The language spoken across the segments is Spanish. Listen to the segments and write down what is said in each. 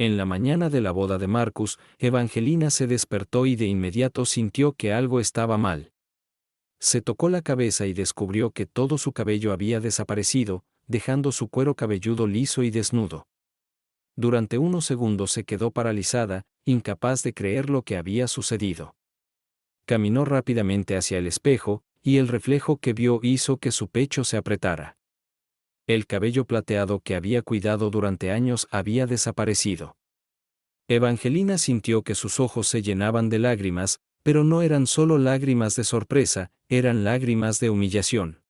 En la mañana de la boda de Marcus, Evangelina se despertó y de inmediato sintió que algo estaba mal. Se tocó la cabeza y descubrió que todo su cabello había desaparecido, dejando su cuero cabelludo liso y desnudo. Durante unos segundos se quedó paralizada, incapaz de creer lo que había sucedido. Caminó rápidamente hacia el espejo, y el reflejo que vio hizo que su pecho se apretara. El cabello plateado que había cuidado durante años había desaparecido. Evangelina sintió que sus ojos se llenaban de lágrimas, pero no eran solo lágrimas de sorpresa, eran lágrimas de humillación.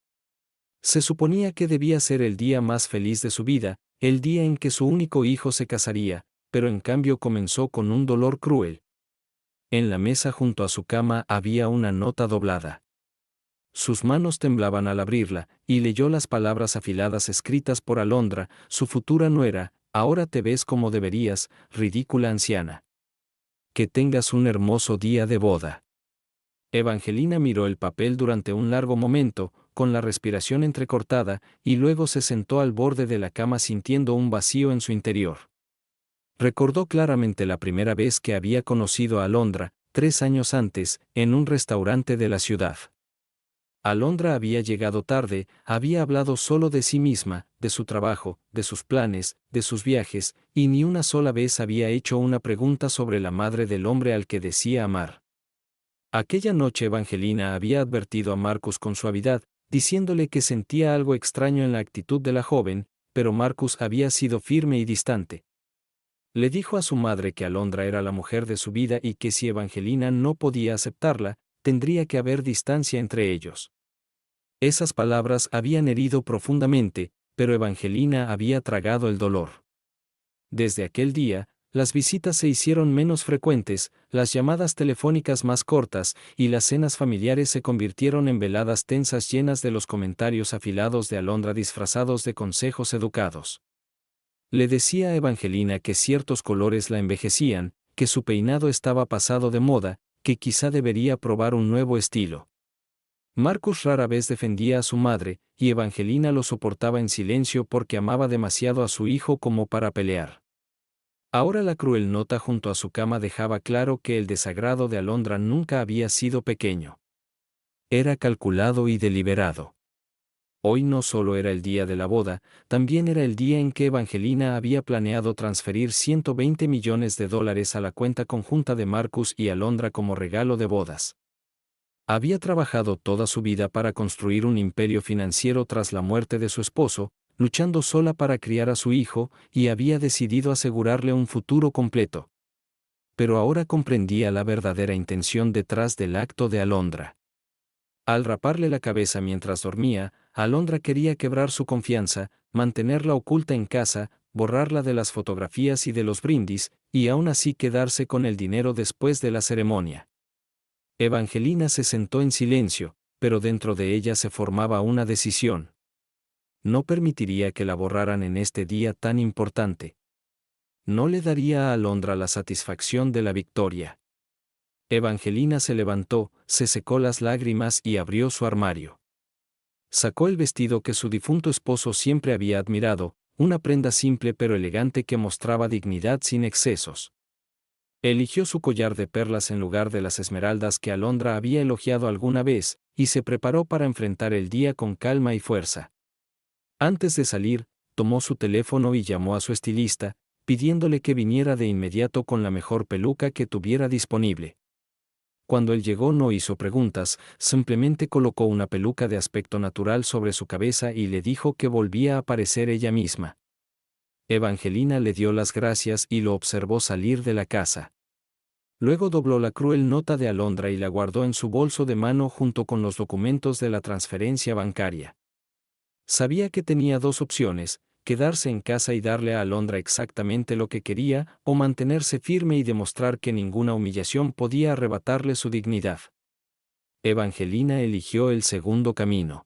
Se suponía que debía ser el día más feliz de su vida, el día en que su único hijo se casaría, pero en cambio comenzó con un dolor cruel. En la mesa junto a su cama había una nota doblada. Sus manos temblaban al abrirla, y leyó las palabras afiladas escritas por Alondra, su futura nuera: ahora te ves como deberías, ridícula anciana. Que tengas un hermoso día de boda. Evangelina miró el papel durante un largo momento, con la respiración entrecortada, y luego se sentó al borde de la cama sintiendo un vacío en su interior. Recordó claramente la primera vez que había conocido a Alondra, 3 años antes, en un restaurante de la ciudad. Alondra había llegado tarde, había hablado solo de sí misma, de su trabajo, de sus planes, de sus viajes, y ni una sola vez había hecho una pregunta sobre la madre del hombre al que decía amar. Aquella noche Evangelina había advertido a Marcus con suavidad, diciéndole que sentía algo extraño en la actitud de la joven, pero Marcus había sido firme y distante. Le dijo a su madre que Alondra era la mujer de su vida y que si Evangelina no podía aceptarla, tendría que haber distancia entre ellos. Esas palabras habían herido profundamente, pero Evangelina había tragado el dolor. Desde aquel día, las visitas se hicieron menos frecuentes, las llamadas telefónicas más cortas, y las cenas familiares se convirtieron en veladas tensas llenas de los comentarios afilados de Alondra disfrazados de consejos educados. Le decía a Evangelina que ciertos colores la envejecían, que su peinado estaba pasado de moda, que quizá debería probar un nuevo estilo. Marcus rara vez defendía a su madre, y Evangelina lo soportaba en silencio porque amaba demasiado a su hijo como para pelear. Ahora la cruel nota junto a su cama dejaba claro que el desagrado de Alondra nunca había sido pequeño. Era calculado y deliberado. Hoy no solo era el día de la boda, también era el día en que Evangelina había planeado transferir $120 millones a la cuenta conjunta de Marcus y Alondra como regalo de bodas. Había trabajado toda su vida para construir un imperio financiero tras la muerte de su esposo, luchando sola para criar a su hijo, y había decidido asegurarle un futuro completo. Pero ahora comprendía la verdadera intención detrás del acto de Alondra. Al raparle la cabeza mientras dormía, Alondra quería quebrar su confianza, mantenerla oculta en casa, borrarla de las fotografías y de los brindis, y aún así quedarse con el dinero después de la ceremonia. Evangelina se sentó en silencio, pero dentro de ella se formaba una decisión. No permitiría que la borraran en este día tan importante. No le daría a Alondra la satisfacción de la victoria. Evangelina se levantó, se secó las lágrimas y abrió su armario. Sacó el vestido que su difunto esposo siempre había admirado, una prenda simple pero elegante que mostraba dignidad sin excesos. Eligió su collar de perlas en lugar de las esmeraldas que Alondra había elogiado alguna vez, y se preparó para enfrentar el día con calma y fuerza. Antes de salir, tomó su teléfono y llamó a su estilista, pidiéndole que viniera de inmediato con la mejor peluca que tuviera disponible. Cuando él llegó no hizo preguntas, simplemente colocó una peluca de aspecto natural sobre su cabeza y le dijo que volvía a parecer ella misma. Evangelina le dio las gracias y lo observó salir de la casa. Luego dobló la cruel nota de Alondra y la guardó en su bolso de mano junto con los documentos de la transferencia bancaria. Sabía que tenía 2 opciones: quedarse en casa y darle a Alondra exactamente lo que quería, o mantenerse firme y demostrar que ninguna humillación podía arrebatarle su dignidad. Evangelina eligió el segundo camino.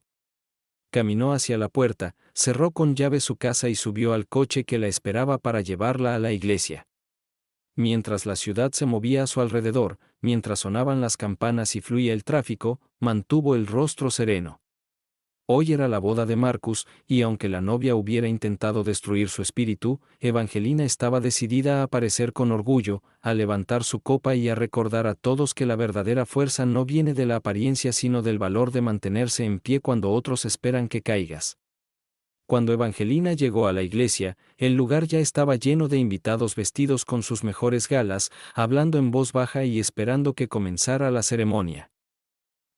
Caminó hacia la puerta, cerró con llave su casa y subió al coche que la esperaba para llevarla a la iglesia. Mientras la ciudad se movía a su alrededor, mientras sonaban las campanas y fluía el tráfico, mantuvo el rostro sereno. Hoy era la boda de Marcus, y aunque la novia hubiera intentado destruir su espíritu, Evangelina estaba decidida a aparecer con orgullo, a levantar su copa y a recordar a todos que la verdadera fuerza no viene de la apariencia sino del valor de mantenerse en pie cuando otros esperan que caigas. Cuando Evangelina llegó a la iglesia, el lugar ya estaba lleno de invitados vestidos con sus mejores galas, hablando en voz baja y esperando que comenzara la ceremonia.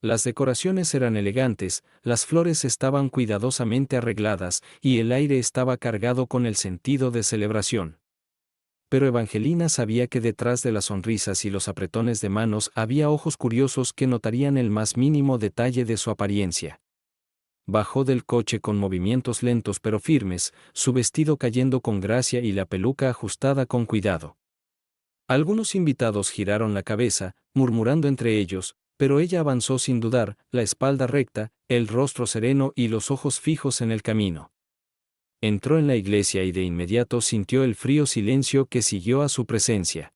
Las decoraciones eran elegantes, las flores estaban cuidadosamente arregladas y el aire estaba cargado con el sentido de celebración. Pero Evangelina sabía que detrás de las sonrisas y los apretones de manos había ojos curiosos que notarían el más mínimo detalle de su apariencia. Bajó del coche con movimientos lentos pero firmes, su vestido cayendo con gracia y la peluca ajustada con cuidado. Algunos invitados giraron la cabeza, murmurando entre ellos, pero ella avanzó sin dudar, la espalda recta, el rostro sereno y los ojos fijos en el camino. Entró en la iglesia y de inmediato sintió el frío silencio que siguió a su presencia.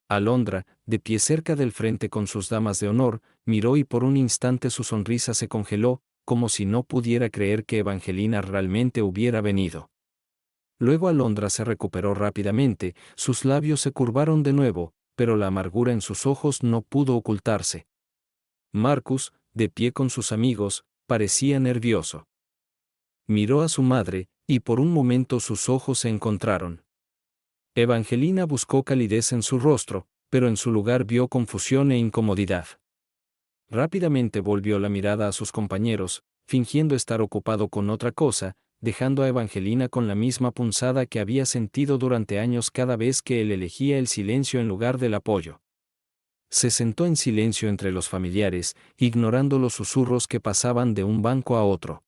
Alondra, de pie cerca del frente con sus damas de honor, miró y por un instante su sonrisa se congeló, como si no pudiera creer que Evangelina realmente hubiera venido. Luego Alondra se recuperó rápidamente, sus labios se curvaron de nuevo, pero la amargura en sus ojos no pudo ocultarse. Marcus, de pie con sus amigos, parecía nervioso. Miró a su madre, y por un momento sus ojos se encontraron. Evangelina buscó calidez en su rostro, pero en su lugar vio confusión e incomodidad. Rápidamente volvió la mirada a sus compañeros, fingiendo estar ocupado con otra cosa, dejando a Evangelina con la misma punzada que había sentido durante años cada vez que él elegía el silencio en lugar del apoyo. Se sentó en silencio entre los familiares, ignorando los susurros que pasaban de un banco a otro.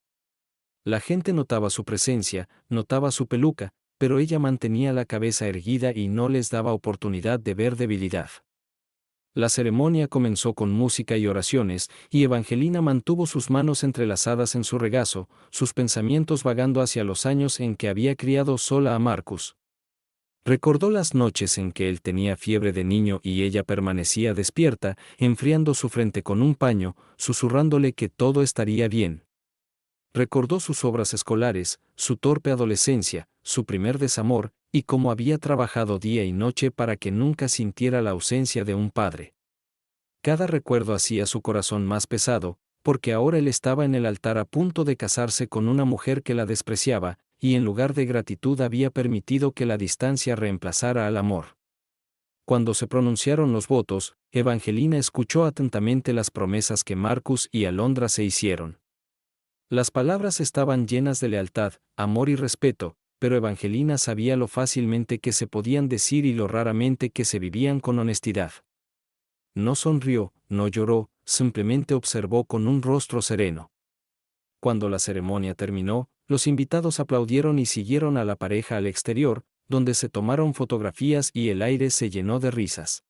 La gente notaba su presencia, notaba su peluca, pero ella mantenía la cabeza erguida y no les daba oportunidad de ver debilidad. La ceremonia comenzó con música y oraciones, y Evangelina mantuvo sus manos entrelazadas en su regazo, sus pensamientos vagando hacia los años en que había criado sola a Marcus. Recordó las noches en que él tenía fiebre de niño y ella permanecía despierta, enfriando su frente con un paño, susurrándole que todo estaría bien. Recordó sus obras escolares, su torpe adolescencia, su primer desamor, y cómo había trabajado día y noche para que nunca sintiera la ausencia de un padre. Cada recuerdo hacía su corazón más pesado, porque ahora él estaba en el altar a punto de casarse con una mujer que la despreciaba, y en lugar de gratitud había permitido que la distancia reemplazara al amor. Cuando se pronunciaron los votos, Evangelina escuchó atentamente las promesas que Marcus y Alondra se hicieron. Las palabras estaban llenas de lealtad, amor y respeto, pero Evangelina sabía lo fácilmente que se podían decir y lo raramente que se vivían con honestidad. No sonrió, no lloró, simplemente observó con un rostro sereno. Cuando la ceremonia terminó, los invitados aplaudieron y siguieron a la pareja al exterior, donde se tomaron fotografías y el aire se llenó de risas.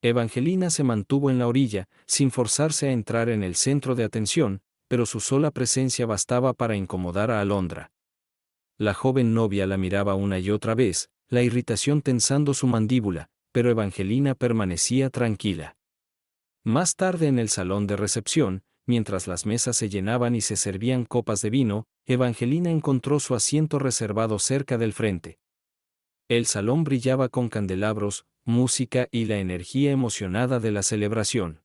Evangelina se mantuvo en la orilla, sin forzarse a entrar en el centro de atención, pero su sola presencia bastaba para incomodar a Alondra. La joven novia la miraba una y otra vez, la irritación tensando su mandíbula, pero Evangelina permanecía tranquila. Más tarde en el salón de recepción, mientras las mesas se llenaban y se servían copas de vino, Evangelina encontró su asiento reservado cerca del frente. El salón brillaba con candelabros, música y la energía emocionada de la celebración.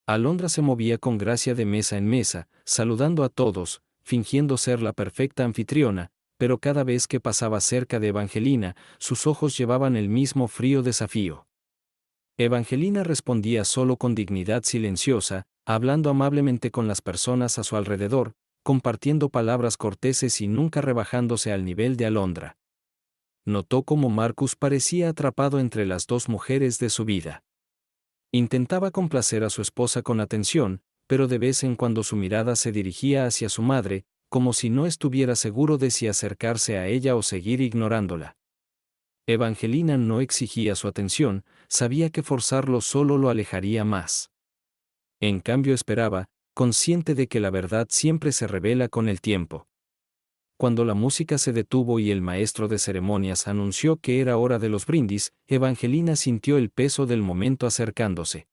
Alondra se movía con gracia de mesa en mesa, saludando a todos, fingiendo ser la perfecta anfitriona, pero cada vez que pasaba cerca de Evangelina, sus ojos llevaban el mismo frío desafío. Evangelina respondía solo con dignidad silenciosa, hablando amablemente con las personas a su alrededor, compartiendo palabras corteses y nunca rebajándose al nivel de Alondra. Notó cómo Marcus parecía atrapado entre las dos mujeres de su vida. Intentaba complacer a su esposa con atención, pero de vez en cuando su mirada se dirigía hacia su madre, como si no estuviera seguro de si acercarse a ella o seguir ignorándola. Evangelina no exigía su atención, sabía que forzarlo solo lo alejaría más. En cambio esperaba, consciente de que la verdad siempre se revela con el tiempo. Cuando la música se detuvo y el maestro de ceremonias anunció que era hora de los brindis, Evangelina sintió el peso del momento acercándose.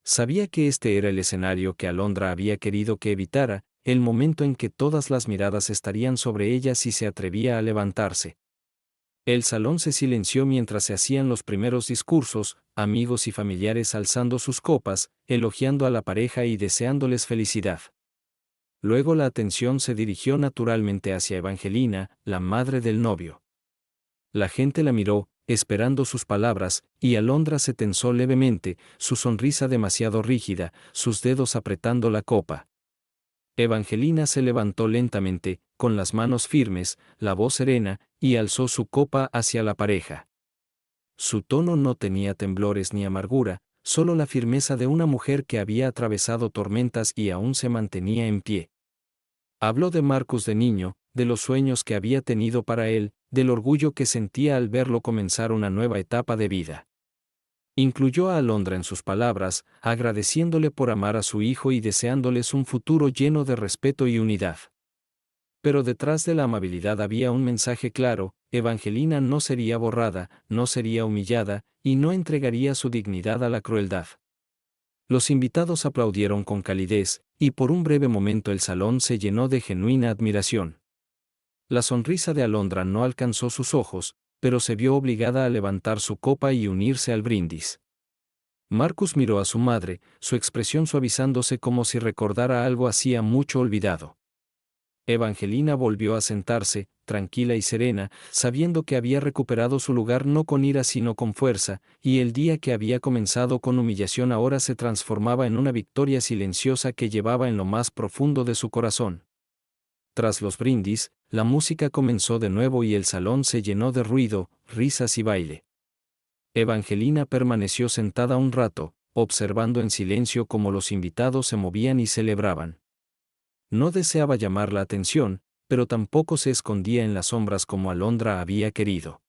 Sabía que este era el escenario que Alondra había querido que evitara, el momento en que todas las miradas estarían sobre ella si se atrevía a levantarse. El salón se silenció mientras se hacían los primeros discursos, amigos y familiares alzando sus copas, elogiando a la pareja y deseándoles felicidad. Luego la atención se dirigió naturalmente hacia Evangelina, la madre del novio. La gente la miró, esperando sus palabras, y Alondra se tensó levemente, su sonrisa demasiado rígida, sus dedos apretando la copa. Evangelina se levantó lentamente, con las manos firmes, la voz serena, y alzó su copa hacia la pareja. Su tono no tenía temblores ni amargura, solo la firmeza de una mujer que había atravesado tormentas y aún se mantenía en pie. Habló de Marcus de niño, de los sueños que había tenido para él, del orgullo que sentía al verlo comenzar una nueva etapa de vida. Incluyó a Alondra en sus palabras, agradeciéndole por amar a su hijo y deseándoles un futuro lleno de respeto y unidad. Pero detrás de la amabilidad había un mensaje claro: Evangelina no sería borrada, no sería humillada, y no entregaría su dignidad a la crueldad. Los invitados aplaudieron con calidez, y por un breve momento el salón se llenó de genuina admiración. La sonrisa de Alondra no alcanzó sus ojos, pero se vio obligada a levantar su copa y unirse al brindis. Marcus miró a su madre, su expresión suavizándose como si recordara algo hacía mucho olvidado. Evangelina volvió a sentarse, tranquila y serena, sabiendo que había recuperado su lugar no con ira sino con fuerza, y el día que había comenzado con humillación ahora se transformaba en una victoria silenciosa que llevaba en lo más profundo de su corazón. Tras los brindis, la música comenzó de nuevo y el salón se llenó de ruido, risas y baile. Evangelina permaneció sentada un rato, observando en silencio cómo los invitados se movían y celebraban. No deseaba llamar la atención, pero tampoco se escondía en las sombras como Alondra había querido.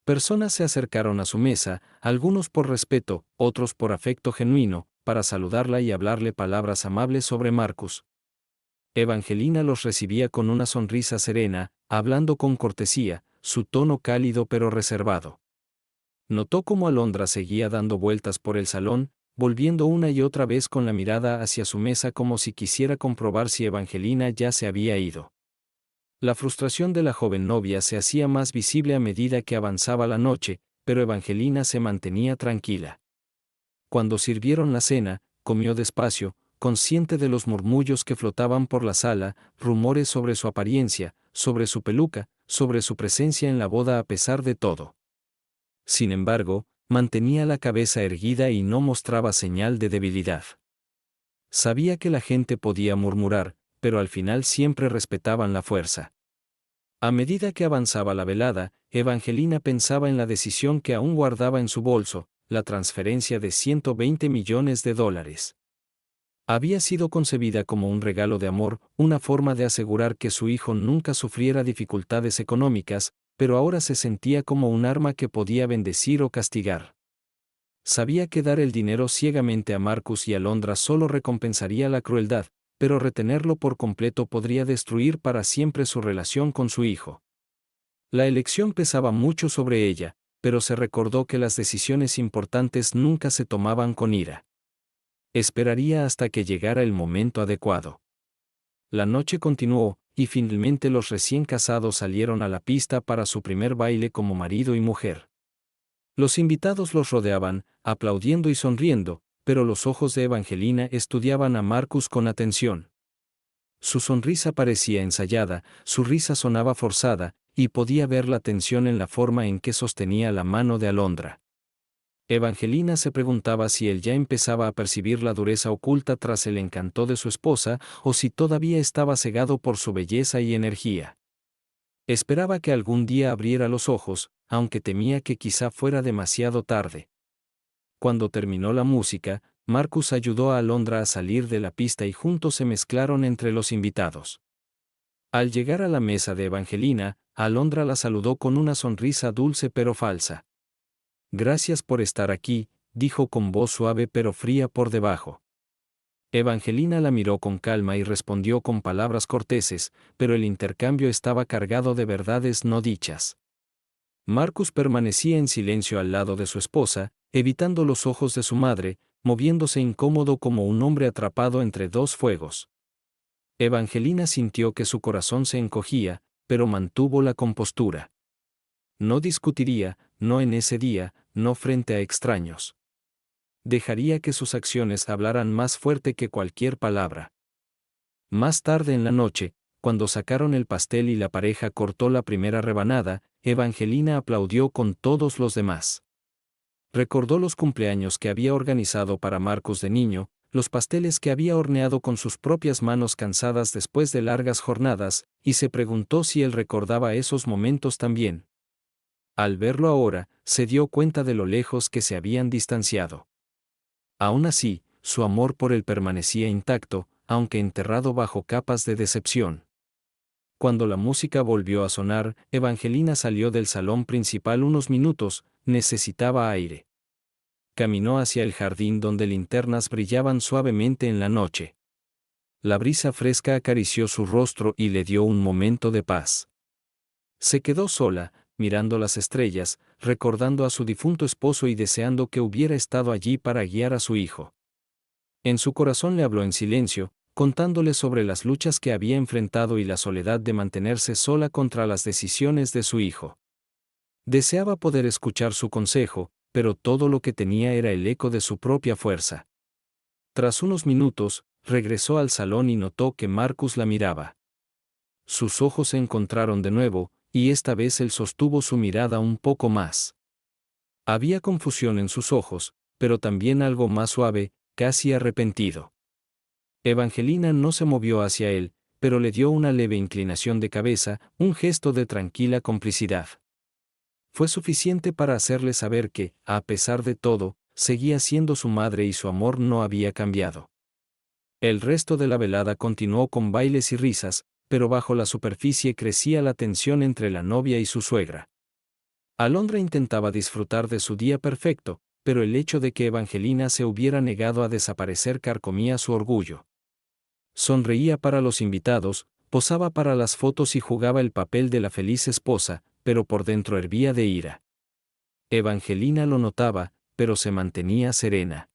Personas se acercaron a su mesa, algunos por respeto, otros por afecto genuino, para saludarla y hablarle palabras amables sobre Marcus. Evangelina los recibía con una sonrisa serena, hablando con cortesía, su tono cálido pero reservado. Notó cómo Alondra seguía dando vueltas por el salón, volviendo una y otra vez con la mirada hacia su mesa como si quisiera comprobar si Evangelina ya se había ido. La frustración de la joven novia se hacía más visible a medida que avanzaba la noche, pero Evangelina se mantenía tranquila. Cuando sirvieron la cena, comió despacio, consciente de los murmullos que flotaban por la sala, rumores sobre su apariencia, sobre su peluca, sobre su presencia en la boda a pesar de todo. Sin embargo, mantenía la cabeza erguida y no mostraba señal de debilidad. Sabía que la gente podía murmurar, pero al final siempre respetaban la fuerza. A medida que avanzaba la velada, Evangelina pensaba en la decisión que aún guardaba en su bolso, la transferencia de $120 millones. Había sido concebida como un regalo de amor, una forma de asegurar que su hijo nunca sufriera dificultades económicas, pero ahora se sentía como un arma que podía bendecir o castigar. Sabía que dar el dinero ciegamente a Marcus y Alondra solo recompensaría la crueldad, pero retenerlo por completo podría destruir para siempre su relación con su hijo. La elección pesaba mucho sobre ella, pero se recordó que las decisiones importantes nunca se tomaban con ira. Esperaría hasta que llegara el momento adecuado. La noche continuó, y finalmente los recién casados salieron a la pista para su primer baile como marido y mujer. Los invitados los rodeaban, aplaudiendo y sonriendo, pero los ojos de Evangelina estudiaban a Marcus con atención. Su sonrisa parecía ensayada, su risa sonaba forzada, y podía ver la tensión en la forma en que sostenía la mano de Alondra. Evangelina se preguntaba si él ya empezaba a percibir la dureza oculta tras el encanto de su esposa, o si todavía estaba cegado por su belleza y energía. Esperaba que algún día abriera los ojos, aunque temía que quizá fuera demasiado tarde. Cuando terminó la música, Marcus ayudó a Alondra a salir de la pista y juntos se mezclaron entre los invitados. Al llegar a la mesa de Evangelina, Alondra la saludó con una sonrisa dulce pero falsa. «Gracias por estar aquí», dijo con voz suave pero fría por debajo. Evangelina la miró con calma y respondió con palabras corteses, pero el intercambio estaba cargado de verdades no dichas. Marcus permanecía en silencio al lado de su esposa, evitando los ojos de su madre, moviéndose incómodo como un hombre atrapado entre dos fuegos. Evangelina sintió que su corazón se encogía, pero mantuvo la compostura. No discutiría, no en ese día, no frente a extraños. Dejaría que sus acciones hablaran más fuerte que cualquier palabra. Más tarde en la noche, cuando sacaron el pastel y la pareja cortó la primera rebanada, Evangelina aplaudió con todos los demás. Recordó los cumpleaños que había organizado para Marcus de niño, los pasteles que había horneado con sus propias manos cansadas después de largas jornadas, y se preguntó si él recordaba esos momentos también. Al verlo ahora, se dio cuenta de lo lejos que se habían distanciado. Aún así, su amor por él permanecía intacto, aunque enterrado bajo capas de decepción. Cuando la música volvió a sonar, Evangelina salió del salón principal unos minutos, necesitaba aire. Caminó hacia el jardín donde linternas brillaban suavemente en la noche. La brisa fresca acarició su rostro y le dio un momento de paz. Se quedó sola, mirando las estrellas, recordando a su difunto esposo y deseando que hubiera estado allí para guiar a su hijo. En su corazón le habló en silencio, contándole sobre las luchas que había enfrentado y la soledad de mantenerse sola contra las decisiones de su hijo. Deseaba poder escuchar su consejo, pero todo lo que tenía era el eco de su propia fuerza. Tras unos minutos, regresó al salón y notó que Marcus la miraba. Sus ojos se encontraron de nuevo, y esta vez él sostuvo su mirada un poco más. Había confusión en sus ojos, pero también algo más suave, casi arrepentido. Evangelina no se movió hacia él, pero le dio una leve inclinación de cabeza, un gesto de tranquila complicidad. Fue suficiente para hacerle saber que, a pesar de todo, seguía siendo su madre y su amor no había cambiado. El resto de la velada continuó con bailes y risas, pero bajo la superficie crecía la tensión entre la novia y su suegra. Alondra intentaba disfrutar de su día perfecto, pero el hecho de que Evangelina se hubiera negado a desaparecer carcomía su orgullo. Sonreía para los invitados, posaba para las fotos y jugaba el papel de la feliz esposa, pero por dentro hervía de ira. Evangelina lo notaba, pero se mantenía serena.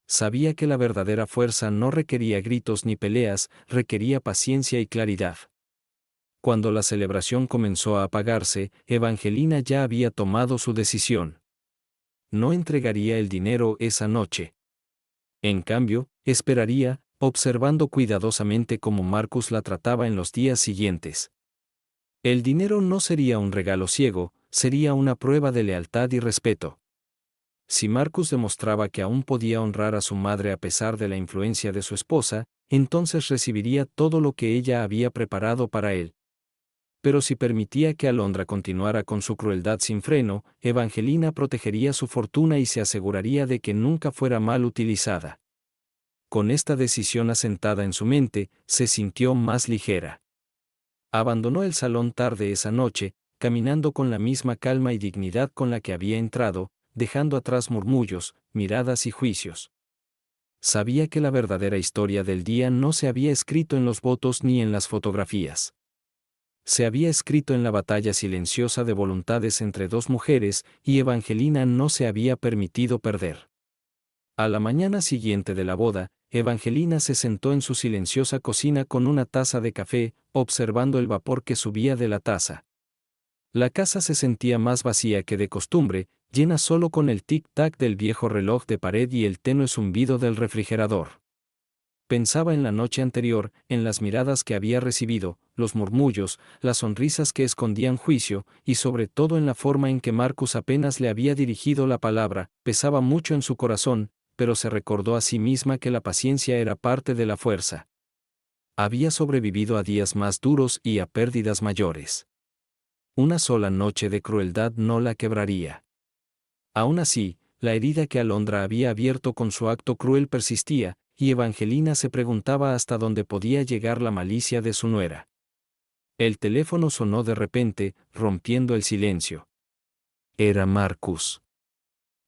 Sabía que la verdadera fuerza no requería gritos ni peleas, requería paciencia y claridad. Cuando la celebración comenzó a apagarse, Evangelina ya había tomado su decisión. No entregaría el dinero esa noche. En cambio, esperaría, observando cuidadosamente cómo Marcus la trataba en los días siguientes. El dinero no sería un regalo ciego, sería una prueba de lealtad y respeto. Si Marcus demostraba que aún podía honrar a su madre a pesar de la influencia de su esposa, entonces recibiría todo lo que ella había preparado para él. Pero si permitía que Alondra continuara con su crueldad sin freno, Evangelina protegería su fortuna y se aseguraría de que nunca fuera mal utilizada. Con esta decisión asentada en su mente, se sintió más ligera. Abandonó el salón tarde esa noche, caminando con la misma calma y dignidad con la que había entrado, dejando atrás murmullos, miradas y juicios. Sabía que la verdadera historia del día no se había escrito en los votos ni en las fotografías. Se había escrito en la batalla silenciosa de voluntades entre dos mujeres, y Evangelina no se había permitido perder. A la mañana siguiente de la boda, Evangelina se sentó en su silenciosa cocina con una taza de café, observando el vapor que subía de la taza. La casa se sentía más vacía que de costumbre, llena solo con el tic-tac del viejo reloj de pared y el tenue zumbido del refrigerador. Pensaba en la noche anterior, en las miradas que había recibido, los murmullos, las sonrisas que escondían juicio, y sobre todo en la forma en que Marcus apenas le había dirigido la palabra. Pesaba mucho en su corazón, pero se recordó a sí misma que la paciencia era parte de la fuerza. Había sobrevivido a días más duros y a pérdidas mayores. Una sola noche de crueldad no la quebraría. Aún así, la herida que Alondra había abierto con su acto cruel persistía, y Evangelina se preguntaba hasta dónde podía llegar la malicia de su nuera. El teléfono sonó de repente, rompiendo el silencio. Era Marcus.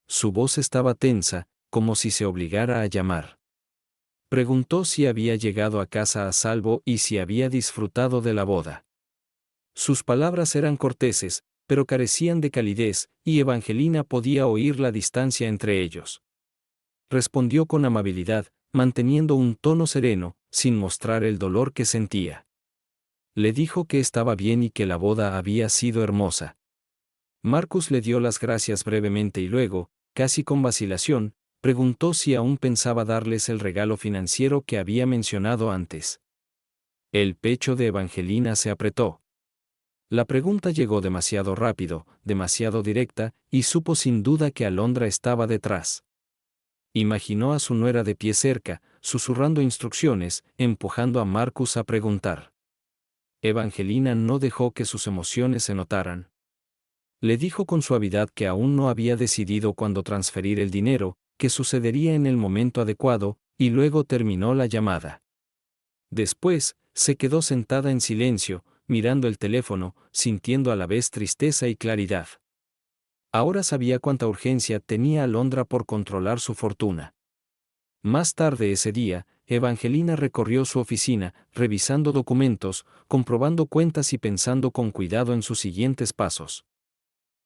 Su voz estaba tensa, como si se obligara a llamar. Preguntó si había llegado a casa a salvo y si había disfrutado de la boda. Sus palabras eran corteses, pero carecían de calidez, y Evangelina podía oír la distancia entre ellos. Respondió con amabilidad: manteniendo un tono sereno, sin mostrar el dolor que sentía. Le dijo que estaba bien y que la boda había sido hermosa. Marcus le dio las gracias brevemente y luego, casi con vacilación, preguntó si aún pensaba darles el regalo financiero que había mencionado antes. El pecho de Evangelina se apretó. La pregunta llegó demasiado rápido, demasiado directa, y supo sin duda que Alondra estaba detrás. Imaginó a su nuera de pie cerca, susurrando instrucciones, empujando a Marcus a preguntar. Evangelina no dejó que sus emociones se notaran. Le dijo con suavidad que aún no había decidido cuándo transferir el dinero, que sucedería en el momento adecuado, y luego terminó la llamada. Después, se quedó sentada en silencio, mirando el teléfono, sintiendo a la vez tristeza y claridad. Ahora sabía cuánta urgencia tenía Alondra por controlar su fortuna. Más tarde ese día, Evangelina recorrió su oficina, revisando documentos, comprobando cuentas y pensando con cuidado en sus siguientes pasos.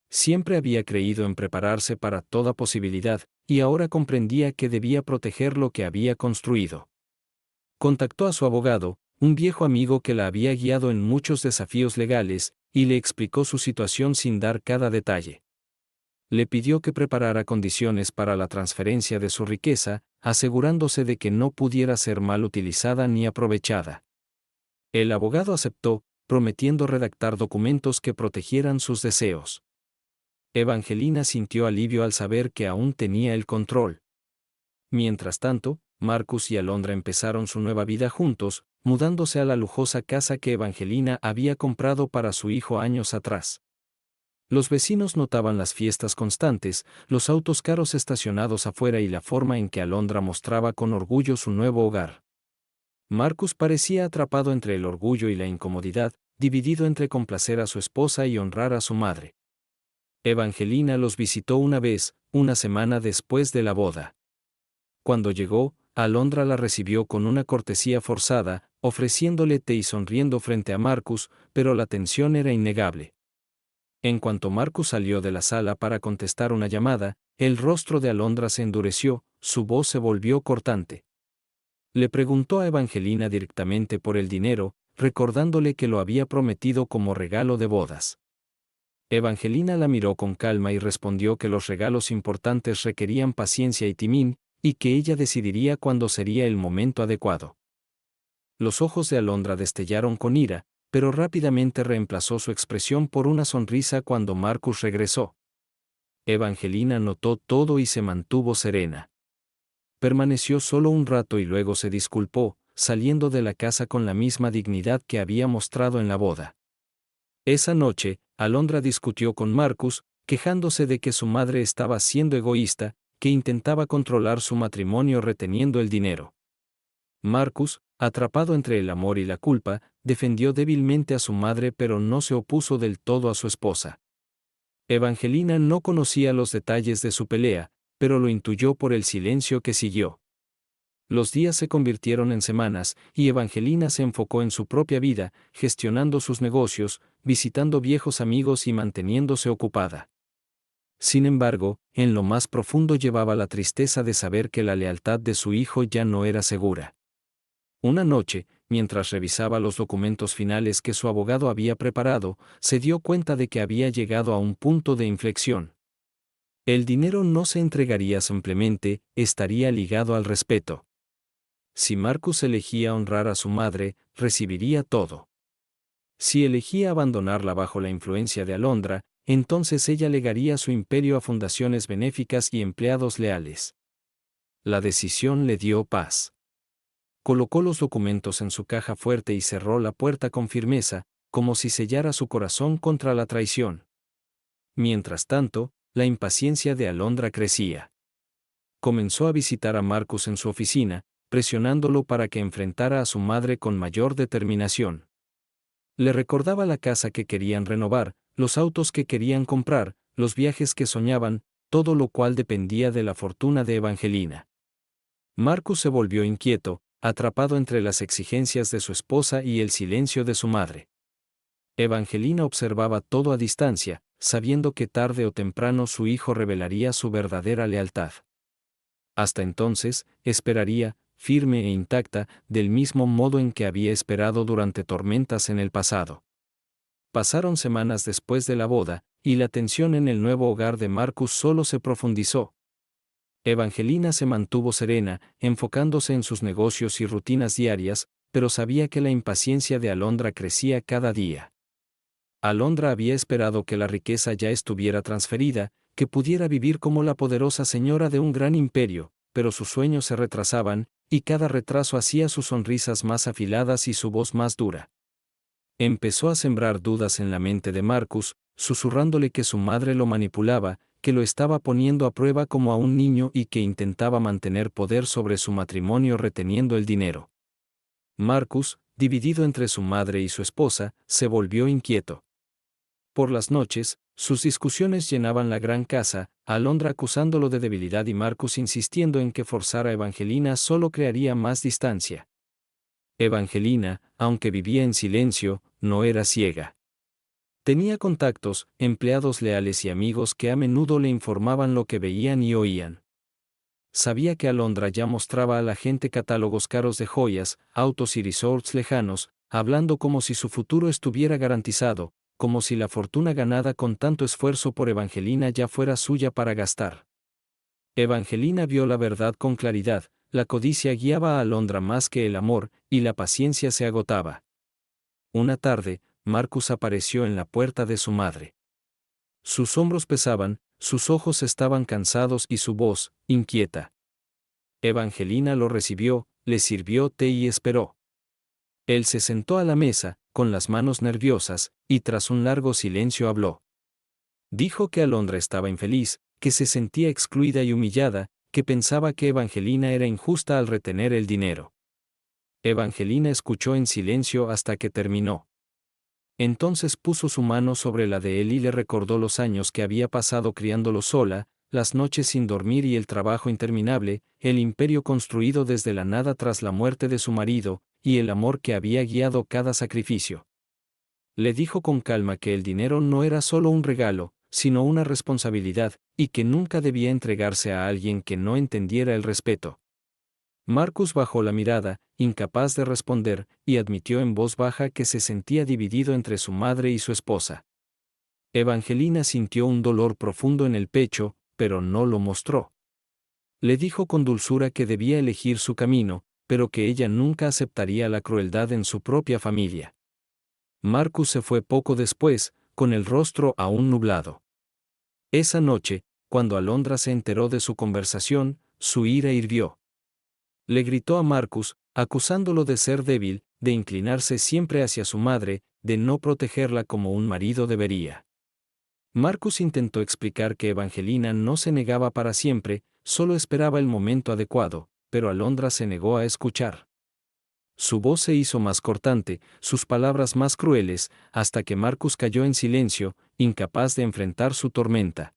Siempre había creído en prepararse para toda posibilidad, y ahora comprendía que debía proteger lo que había construido. Contactó a su abogado, un viejo amigo que la había guiado en muchos desafíos legales, y le explicó su situación sin dar cada detalle. Le pidió que preparara condiciones para la transferencia de su riqueza, asegurándose de que no pudiera ser mal utilizada ni aprovechada. El abogado aceptó, prometiendo redactar documentos que protegieran sus deseos. Evangelina sintió alivio al saber que aún tenía el control. Mientras tanto, Marcus y Alondra empezaron su nueva vida juntos, mudándose a la lujosa casa que Evangelina había comprado para su hijo años atrás. Los vecinos notaban las fiestas constantes, los autos caros estacionados afuera y la forma en que Alondra mostraba con orgullo su nuevo hogar. Marcus parecía atrapado entre el orgullo y la incomodidad, dividido entre complacer a su esposa y honrar a su madre. Evangelina los visitó una vez, una semana después de la boda. Cuando llegó, Alondra la recibió con una cortesía forzada, ofreciéndole té y sonriendo frente a Marcus, pero la tensión era innegable. En cuanto Marcus salió de la sala para contestar una llamada, el rostro de Alondra se endureció, su voz se volvió cortante. Le preguntó a Evangelina directamente por el dinero, recordándole que lo había prometido como regalo de bodas. Evangelina la miró con calma y respondió que los regalos importantes requerían paciencia y timín, y que ella decidiría cuándo sería el momento adecuado. Los ojos de Alondra destellaron con ira, pero rápidamente reemplazó su expresión por una sonrisa cuando Marcus regresó. Evangelina notó todo y se mantuvo serena. Permaneció solo un rato y luego se disculpó, saliendo de la casa con la misma dignidad que había mostrado en la boda. Esa noche, Alondra discutió con Marcus, quejándose de que su madre estaba siendo egoísta, que intentaba controlar su matrimonio reteniendo el dinero. Marcus, atrapado entre el amor y la culpa, defendió débilmente a su madre pero no se opuso del todo a su esposa. Evangelina no conocía los detalles de su pelea, pero lo intuyó por el silencio que siguió. Los días se convirtieron en semanas, y Evangelina se enfocó en su propia vida, gestionando sus negocios, visitando viejos amigos y manteniéndose ocupada. Sin embargo, en lo más profundo llevaba la tristeza de saber que la lealtad de su hijo ya no era segura. Una noche, mientras revisaba los documentos finales que su abogado había preparado, se dio cuenta de que había llegado a un punto de inflexión. El dinero no se entregaría simplemente, estaría ligado al respeto. Si Marcus elegía honrar a su madre, recibiría todo. Si elegía abandonarla bajo la influencia de Alondra, entonces ella legaría su imperio a fundaciones benéficas y empleados leales. La decisión le dio paz. Colocó los documentos en su caja fuerte y cerró la puerta con firmeza, como si sellara su corazón contra la traición. Mientras tanto, la impaciencia de Alondra crecía. Comenzó a visitar a Marcus en su oficina, presionándolo para que enfrentara a su madre con mayor determinación. Le recordaba la casa que querían renovar, los autos que querían comprar, los viajes que soñaban, todo lo cual dependía de la fortuna de Evangelina. Marcus se volvió inquieto, atrapado entre las exigencias de su esposa y el silencio de su madre. Evangelina observaba todo a distancia, sabiendo que tarde o temprano su hijo revelaría su verdadera lealtad. Hasta entonces, esperaría, firme e intacta, del mismo modo en que había esperado durante tormentas en el pasado. Pasaron semanas después de la boda, y la tensión en el nuevo hogar de Marcus solo se profundizó. Evangelina se mantuvo serena, enfocándose en sus negocios y rutinas diarias, pero sabía que la impaciencia de Alondra crecía cada día. Alondra había esperado que la riqueza ya estuviera transferida, que pudiera vivir como la poderosa señora de un gran imperio, pero sus sueños se retrasaban, y cada retraso hacía sus sonrisas más afiladas y su voz más dura. Empezó a sembrar dudas en la mente de Marcus, susurrándole que su madre lo manipulaba, que lo estaba poniendo a prueba como a un niño y que intentaba mantener poder sobre su matrimonio reteniendo el dinero. Marcus, dividido entre su madre y su esposa, se volvió inquieto. Por las noches, sus discusiones llenaban la gran casa, Alondra acusándolo de debilidad y Marcus insistiendo en que forzar a Evangelina solo crearía más distancia. Evangelina, aunque vivía en silencio, no era ciega. Tenía contactos, empleados leales y amigos que a menudo le informaban lo que veían y oían. Sabía que Alondra ya mostraba a la gente catálogos caros de joyas, autos y resorts lejanos, hablando como si su futuro estuviera garantizado, como si la fortuna ganada con tanto esfuerzo por Evangelina ya fuera suya para gastar. Evangelina vio la verdad con claridad, la codicia guiaba a Alondra más que el amor, y la paciencia se agotaba. Una tarde, Marcus apareció en la puerta de su madre. Sus hombros pesaban, sus ojos estaban cansados y su voz, inquieta. Evangelina lo recibió, le sirvió té y esperó. Él se sentó a la mesa, con las manos nerviosas, y tras un largo silencio habló. Dijo que Alondra estaba infeliz, que se sentía excluida y humillada, que pensaba que Evangelina era injusta al retener el dinero. Evangelina escuchó en silencio hasta que terminó. Entonces puso su mano sobre la de él y le recordó los años que había pasado criándolo sola, las noches sin dormir y el trabajo interminable, el imperio construido desde la nada tras la muerte de su marido, y el amor que había guiado cada sacrificio. Le dijo con calma que el dinero no era solo un regalo, sino una responsabilidad, y que nunca debía entregarse a alguien que no entendiera el respeto. Marcus bajó la mirada, incapaz de responder, y admitió en voz baja que se sentía dividido entre su madre y su esposa. Evangelina sintió un dolor profundo en el pecho, pero no lo mostró. Le dijo con dulzura que debía elegir su camino, pero que ella nunca aceptaría la crueldad en su propia familia. Marcus se fue poco después, con el rostro aún nublado. Esa noche, cuando Alondra se enteró de su conversación, su ira hirvió. Le gritó a Marcus, acusándolo de ser débil, de inclinarse siempre hacia su madre, de no protegerla como un marido debería. Marcus intentó explicar que Evangelina no se negaba para siempre, solo esperaba el momento adecuado, pero Alondra se negó a escuchar. Su voz se hizo más cortante, sus palabras más crueles, hasta que Marcus cayó en silencio, incapaz de enfrentar su tormenta.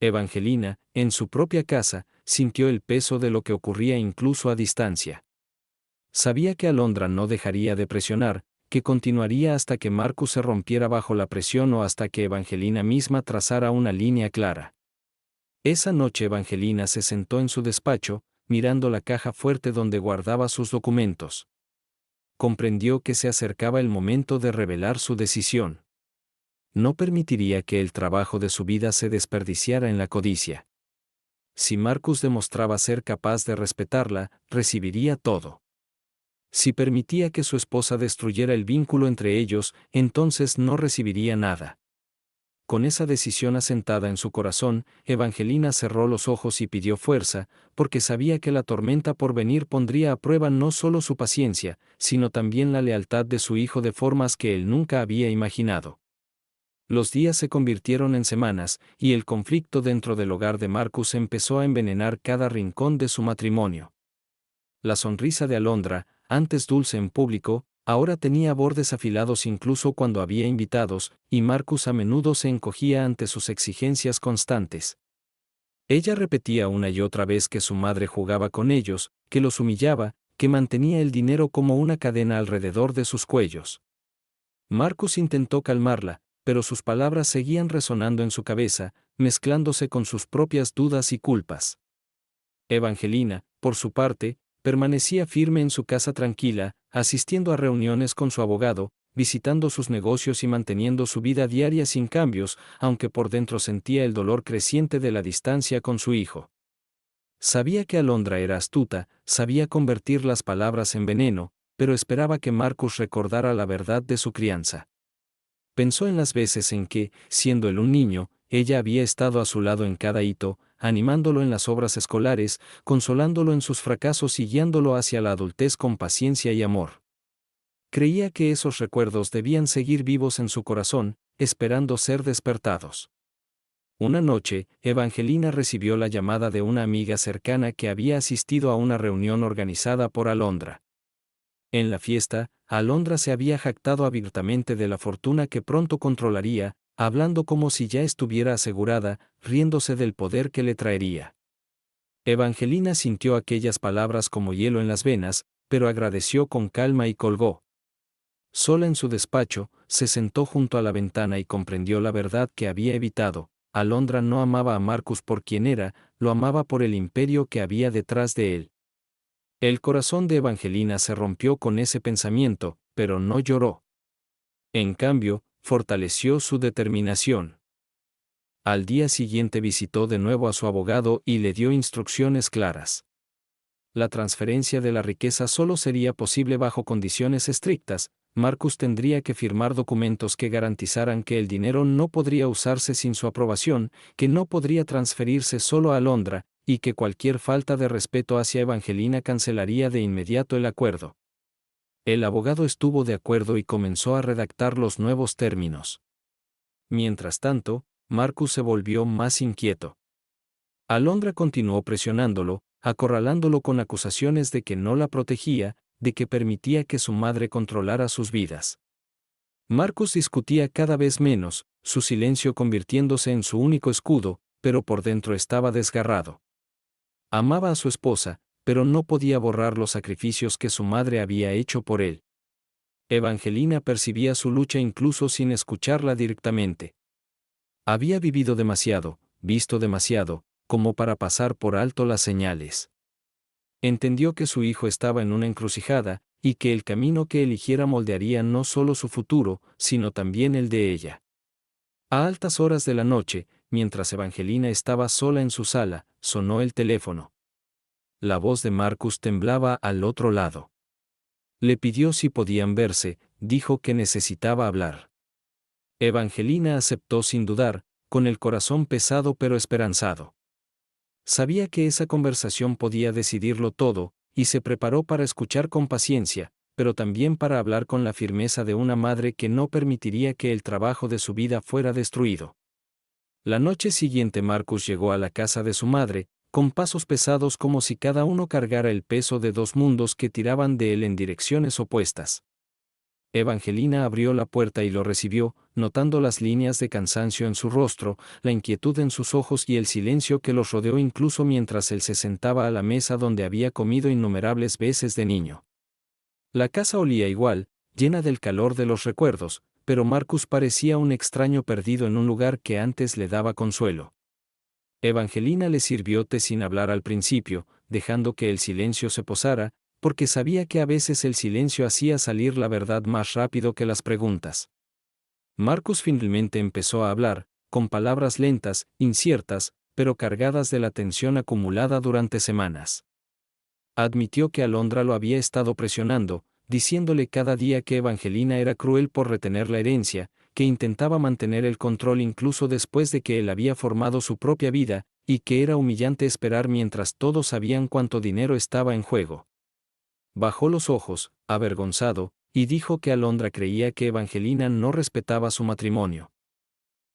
Evangelina, en su propia casa, sintió el peso de lo que ocurría incluso a distancia. Sabía que Alondra no dejaría de presionar, que continuaría hasta que Marcus se rompiera bajo la presión o hasta que Evangelina misma trazara una línea clara. Esa noche Evangelina se sentó en su despacho, mirando la caja fuerte donde guardaba sus documentos. Comprendió que se acercaba el momento de revelar su decisión. No permitiría que el trabajo de su vida se desperdiciara en la codicia. Si Marcus demostraba ser capaz de respetarla, recibiría todo. Si permitía que su esposa destruyera el vínculo entre ellos, entonces no recibiría nada. Con esa decisión asentada en su corazón, Evangelina cerró los ojos y pidió fuerza, porque sabía que la tormenta por venir pondría a prueba no solo su paciencia, sino también la lealtad de su hijo de formas que él nunca había imaginado. Los días se convirtieron en semanas, y el conflicto dentro del hogar de Marcus empezó a envenenar cada rincón de su matrimonio. La sonrisa de Alondra, antes dulce en público, ahora tenía bordes afilados incluso cuando había invitados, y Marcus a menudo se encogía ante sus exigencias constantes. Ella repetía una y otra vez que su madre jugaba con ellos, que los humillaba, que mantenía el dinero como una cadena alrededor de sus cuellos. Marcus intentó calmarla, pero sus palabras seguían resonando en su cabeza, mezclándose con sus propias dudas y culpas. Evangelina, por su parte, Permanecía firme en su casa tranquila, asistiendo a reuniones con su abogado, visitando sus negocios y manteniendo su vida diaria sin cambios, aunque por dentro sentía el dolor creciente de la distancia con su hijo. Sabía que Alondra era astuta, sabía convertir las palabras en veneno, pero esperaba que Marcus recordara la verdad de su crianza. Pensó en las veces en que, siendo él un niño, ella había estado a su lado en cada hito, animándolo en las obras escolares, consolándolo en sus fracasos y guiándolo hacia la adultez con paciencia y amor. Creía que esos recuerdos debían seguir vivos en su corazón, esperando ser despertados. Una noche, Evangelina recibió la llamada de una amiga cercana que había asistido a una reunión organizada por Alondra. En la fiesta, Alondra se había jactado abiertamente de la fortuna que pronto controlaría, hablando como si ya estuviera asegurada, riéndose del poder que le traería. Evangelina sintió aquellas palabras como hielo en las venas, pero agradeció con calma y colgó. Sola en su despacho, se sentó junto a la ventana y comprendió la verdad que había evitado. Alondra no amaba a Marcus por quien era, lo amaba por el imperio que había detrás de él. El corazón de Evangelina se rompió con ese pensamiento, pero no lloró. En cambio, fortaleció su determinación. Al día siguiente visitó de nuevo a su abogado y le dio instrucciones claras. La transferencia de la riqueza solo sería posible bajo condiciones estrictas. Marcus tendría que firmar documentos que garantizaran que el dinero no podría usarse sin su aprobación, que no podría transferirse solo a Alondra, y que cualquier falta de respeto hacia Evangelina cancelaría de inmediato el acuerdo. El abogado estuvo de acuerdo y comenzó a redactar los nuevos términos. Mientras tanto, Marcus se volvió más inquieto. Alondra continuó presionándolo, acorralándolo con acusaciones de que no la protegía, de que permitía que su madre controlara sus vidas. Marcus discutía cada vez menos, su silencio convirtiéndose en su único escudo, pero por dentro estaba desgarrado. Amaba a su esposa, pero no podía borrar los sacrificios que su madre había hecho por él. Evangelina percibía su lucha incluso sin escucharla directamente. Había vivido demasiado, visto demasiado, como para pasar por alto las señales. Entendió que su hijo estaba en una encrucijada, y que el camino que eligiera moldearía no solo su futuro, sino también el de ella. A altas horas de la noche, mientras Evangelina estaba sola en su sala, sonó el teléfono. La voz de Marcus temblaba al otro lado. Le pidió si podían verse, dijo que necesitaba hablar. Evangelina aceptó sin dudar, con el corazón pesado pero esperanzado. Sabía que esa conversación podía decidirlo todo, y se preparó para escuchar con paciencia, pero también para hablar con la firmeza de una madre que no permitiría que el trabajo de su vida fuera destruido. La noche siguiente Marcus llegó a la casa de su madre, con pasos pesados como si cada uno cargara el peso de dos mundos que tiraban de él en direcciones opuestas. Evangelina abrió la puerta y lo recibió, notando las líneas de cansancio en su rostro, la inquietud en sus ojos y el silencio que los rodeó incluso mientras él se sentaba a la mesa donde había comido innumerables veces de niño. La casa olía igual, llena del calor de los recuerdos, pero Marcus parecía un extraño perdido en un lugar que antes le daba consuelo. Evangelina le sirvió té sin hablar al principio, dejando que el silencio se posara, porque sabía que a veces el silencio hacía salir la verdad más rápido que las preguntas. Marcus finalmente empezó a hablar, con palabras lentas, inciertas, pero cargadas de la tensión acumulada durante semanas. Admitió que Alondra lo había estado presionando, diciéndole cada día que Evangelina era cruel por retener la herencia, que intentaba mantener el control incluso después de que él había formado su propia vida, y que era humillante esperar mientras todos sabían cuánto dinero estaba en juego. Bajó los ojos, avergonzado, y dijo que Alondra creía que Evangelina no respetaba su matrimonio.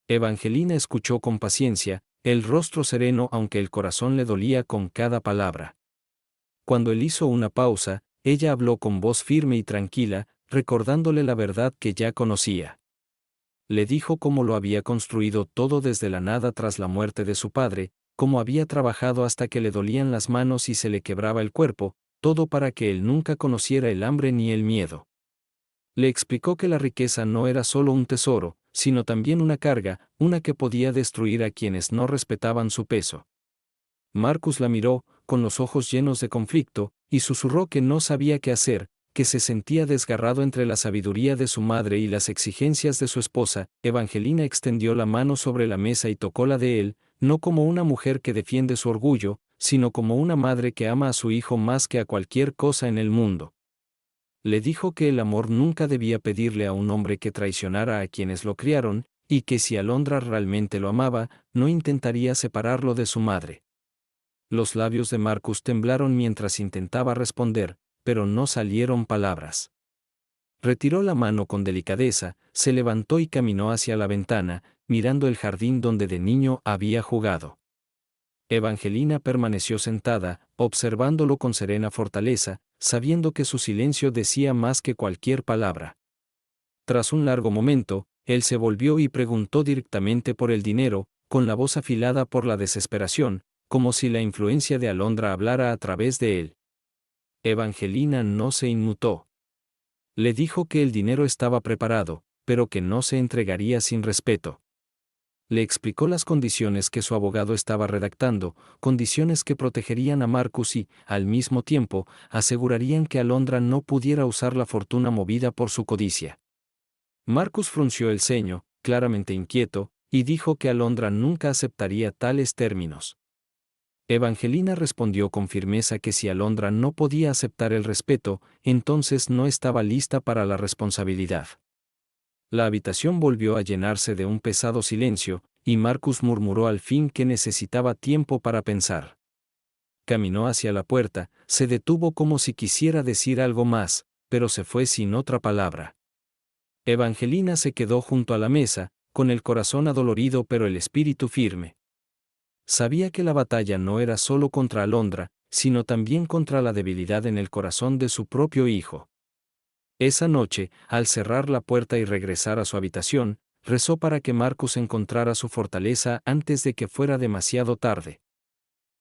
Evangelina escuchó con paciencia, el rostro sereno aunque el corazón le dolía con cada palabra. Cuando él hizo una pausa, ella habló con voz firme y tranquila, recordándole la verdad que ya conocía. Le dijo cómo lo había construido todo desde la nada tras la muerte de su padre, cómo había trabajado hasta que le dolían las manos y se le quebraba el cuerpo, todo para que él nunca conociera el hambre ni el miedo. Le explicó que la riqueza no era solo un tesoro, sino también una carga, una que podía destruir a quienes no respetaban su peso. Marcus la miró, con los ojos llenos de conflicto, y susurró que no sabía qué hacer, que se sentía desgarrado entre la sabiduría de su madre y las exigencias de su esposa. Evangelina extendió la mano sobre la mesa y tocó la de él, no como una mujer que defiende su orgullo, sino como una madre que ama a su hijo más que a cualquier cosa en el mundo. Le dijo que el amor nunca debía pedirle a un hombre que traicionara a quienes lo criaron, y que si Alondra realmente lo amaba, no intentaría separarlo de su madre. Los labios de Marcus temblaron mientras intentaba responder, pero no salieron palabras. Retiró la mano con delicadeza, se levantó y caminó hacia la ventana, mirando el jardín donde de niño había jugado. Evangelina permaneció sentada, observándolo con serena fortaleza, sabiendo que su silencio decía más que cualquier palabra. Tras un largo momento, él se volvió y preguntó directamente por el dinero, con la voz afilada por la desesperación, como si la influencia de Alondra hablara a través de él. Evangelina no se inmutó. Le dijo que el dinero estaba preparado, pero que no se entregaría sin respeto. Le explicó las condiciones que su abogado estaba redactando, condiciones que protegerían a Marcus y, al mismo tiempo, asegurarían que Alondra no pudiera usar la fortuna movida por su codicia. Marcus frunció el ceño, claramente inquieto, y dijo que Alondra nunca aceptaría tales términos. Evangelina respondió con firmeza que si Alondra no podía aceptar el respeto, entonces no estaba lista para la responsabilidad. La habitación volvió a llenarse de un pesado silencio, y Marcus murmuró al fin que necesitaba tiempo para pensar. Caminó hacia la puerta, se detuvo como si quisiera decir algo más, pero se fue sin otra palabra. Evangelina se quedó junto a la mesa, con el corazón adolorido pero el espíritu firme. Sabía que la batalla no era solo contra Alondra, sino también contra la debilidad en el corazón de su propio hijo. Esa noche, al cerrar la puerta y regresar a su habitación, rezó para que Marcus encontrara su fortaleza antes de que fuera demasiado tarde.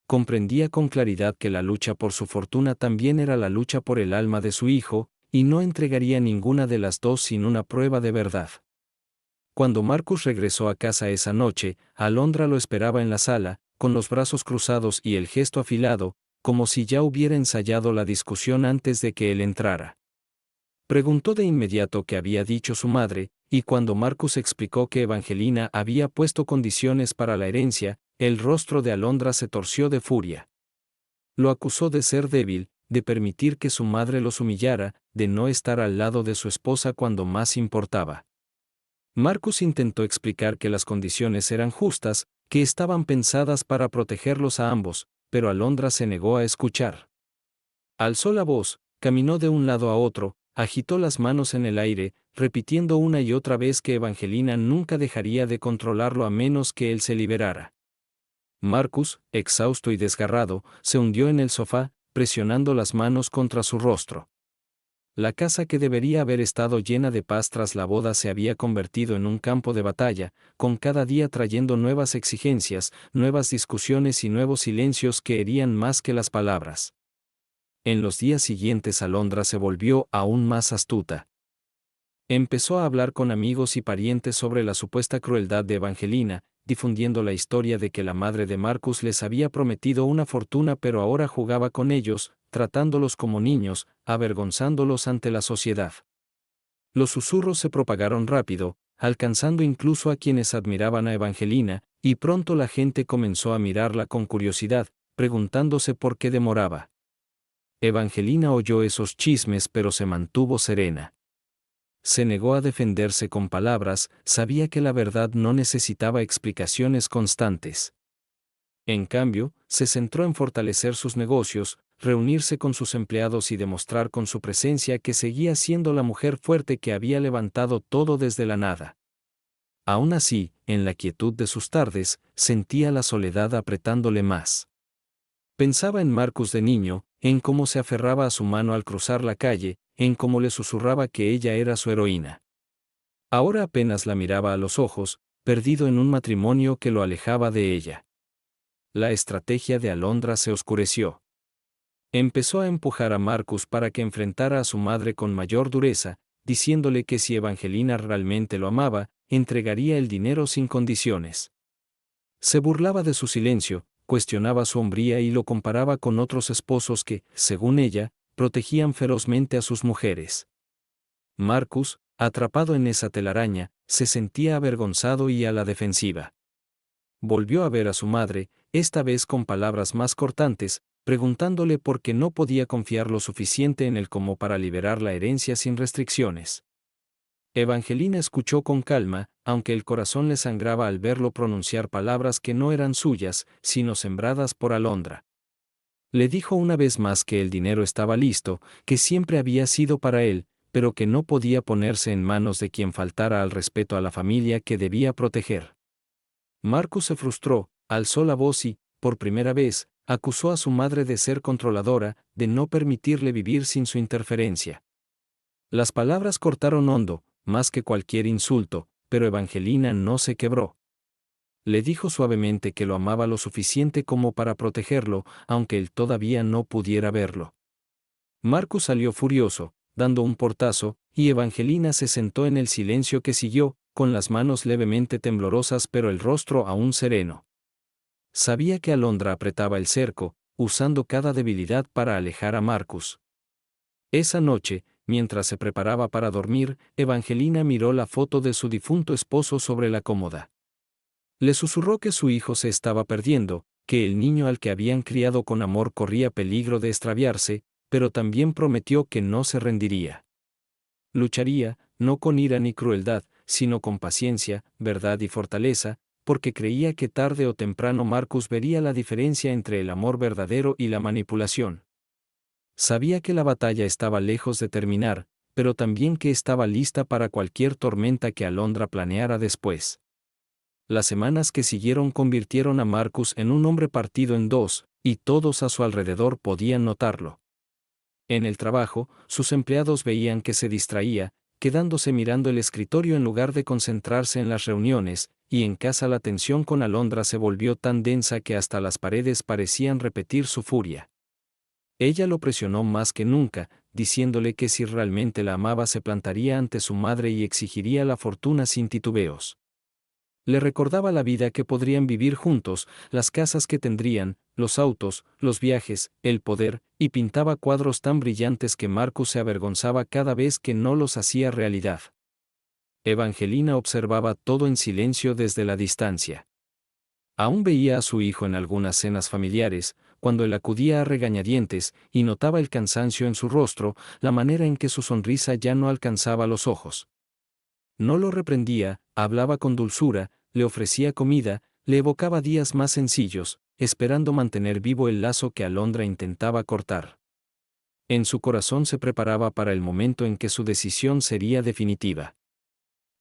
Comprendía con claridad que la lucha por su fortuna también era la lucha por el alma de su hijo, y no entregaría ninguna de las dos sin una prueba de verdad. Cuando Marcus regresó a casa esa noche, Alondra lo esperaba en la sala, con los brazos cruzados y el gesto afilado, como si ya hubiera ensayado la discusión antes de que él entrara. Preguntó de inmediato qué había dicho su madre, y cuando Marcus explicó que Evangelina había puesto condiciones para la herencia, el rostro de Alondra se torció de furia. Lo acusó de ser débil, de permitir que su madre los humillara, de no estar al lado de su esposa cuando más importaba. Marcus intentó explicar que las condiciones eran justas, que estaban pensadas para protegerlos a ambos, pero Alondra se negó a escuchar. Alzó la voz, caminó de un lado a otro, agitó las manos en el aire, repitiendo una y otra vez que Evangelina nunca dejaría de controlarlo a menos que él se liberara. Marcus, exhausto y desgarrado, se hundió en el sofá, presionando las manos contra su rostro. La casa que debería haber estado llena de paz tras la boda se había convertido en un campo de batalla, con cada día trayendo nuevas exigencias, nuevas discusiones y nuevos silencios que herían más que las palabras. En los días siguientes Alondra se volvió aún más astuta. Empezó a hablar con amigos y parientes sobre la supuesta crueldad de Evangelina, difundiendo la historia de que la madre de Marcus les había prometido una fortuna pero ahora jugaba con ellos, tratándolos como niños, avergonzándolos ante la sociedad. Los susurros se propagaron rápido, alcanzando incluso a quienes admiraban a Evangelina, y pronto la gente comenzó a mirarla con curiosidad, preguntándose por qué demoraba. Evangelina oyó esos chismes pero se mantuvo serena. Se negó a defenderse con palabras, sabía que la verdad no necesitaba explicaciones constantes. En cambio, se centró en fortalecer sus negocios, reunirse con sus empleados y demostrar con su presencia que seguía siendo la mujer fuerte que había levantado todo desde la nada. Aún así, en la quietud de sus tardes, sentía la soledad apretándole más. Pensaba en Marcus de niño, en cómo se aferraba a su mano al cruzar la calle, en cómo le susurraba que ella era su heroína. Ahora apenas la miraba a los ojos, perdido en un matrimonio que lo alejaba de ella. La estrategia de Alondra se oscureció. Empezó a empujar a Marcus para que enfrentara a su madre con mayor dureza, diciéndole que si Evangelina realmente lo amaba, entregaría el dinero sin condiciones. Se burlaba de su silencio, cuestionaba su hombría y lo comparaba con otros esposos que, según ella, protegían ferozmente a sus mujeres. Marcus, atrapado en esa telaraña, se sentía avergonzado y a la defensiva. Volvió a ver a su madre, esta vez con palabras más cortantes, preguntándole por qué no podía confiar lo suficiente en él como para liberar la herencia sin restricciones. Evangelina escuchó con calma, aunque el corazón le sangraba al verlo pronunciar palabras que no eran suyas, sino sembradas por Alondra. Le dijo una vez más que el dinero estaba listo, que siempre había sido para él, pero que no podía ponerse en manos de quien faltara al respeto a la familia que debía proteger. Marcus se frustró, alzó la voz y, por primera vez, acusó a su madre de ser controladora, de no permitirle vivir sin su interferencia. Las palabras cortaron hondo, más que cualquier insulto, pero Evangelina no se quebró. Le dijo suavemente que lo amaba lo suficiente como para protegerlo, aunque él todavía no pudiera verlo. Marcus salió furioso, dando un portazo, y Evangelina se sentó en el silencio que siguió, con las manos levemente temblorosas pero el rostro aún sereno. Sabía que Alondra apretaba el cerco, usando cada debilidad para alejar a Marcus. Esa noche, mientras se preparaba para dormir, Evangelina miró la foto de su difunto esposo sobre la cómoda. Le susurró que su hijo se estaba perdiendo, que el niño al que habían criado con amor corría peligro de extraviarse, pero también prometió que no se rendiría. Lucharía, no con ira ni crueldad, sino con paciencia, verdad y fortaleza, porque creía que tarde o temprano Marcus vería la diferencia entre el amor verdadero y la manipulación. Sabía que la batalla estaba lejos de terminar, pero también que estaba lista para cualquier tormenta que Alondra planeara después. Las semanas que siguieron convirtieron a Marcus en un hombre partido en dos, y todos a su alrededor podían notarlo. En el trabajo, sus empleados veían que se distraía, quedándose mirando el escritorio en lugar de concentrarse en las reuniones, y en casa la tensión con Alondra se volvió tan densa que hasta las paredes parecían repetir su furia. Ella lo presionó más que nunca, diciéndole que si realmente la amaba se plantaría ante su madre y exigiría la fortuna sin titubeos. Le recordaba la vida que podrían vivir juntos, las casas que tendrían, los autos, los viajes, el poder, y pintaba cuadros tan brillantes que Marcus se avergonzaba cada vez que no los hacía realidad. Evangelina observaba todo en silencio desde la distancia. Aún veía a su hijo en algunas cenas familiares, cuando él acudía a regañadientes, y notaba el cansancio en su rostro, la manera en que su sonrisa ya no alcanzaba los ojos. No lo reprendía, hablaba con dulzura, le ofrecía comida, le evocaba días más sencillos, esperando mantener vivo el lazo que Alondra intentaba cortar. En su corazón se preparaba para el momento en que su decisión sería definitiva.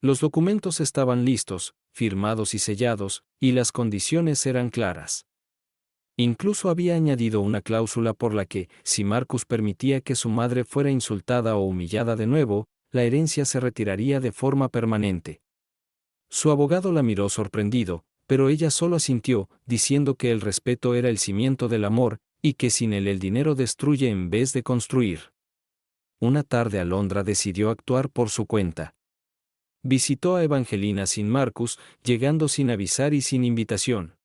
Los documentos estaban listos, firmados y sellados, y las condiciones eran claras. Incluso había añadido una cláusula por la que, si Marcus permitía que su madre fuera insultada o humillada de nuevo, la herencia se retiraría de forma permanente. Su abogado la miró sorprendido, pero ella solo asintió, diciendo que el respeto era el cimiento del amor, y que sin él el dinero destruye en vez de construir. Una tarde Alondra decidió actuar por su cuenta. Visitó a Evangelina sin Marcus, llegando sin avisar y sin invitación.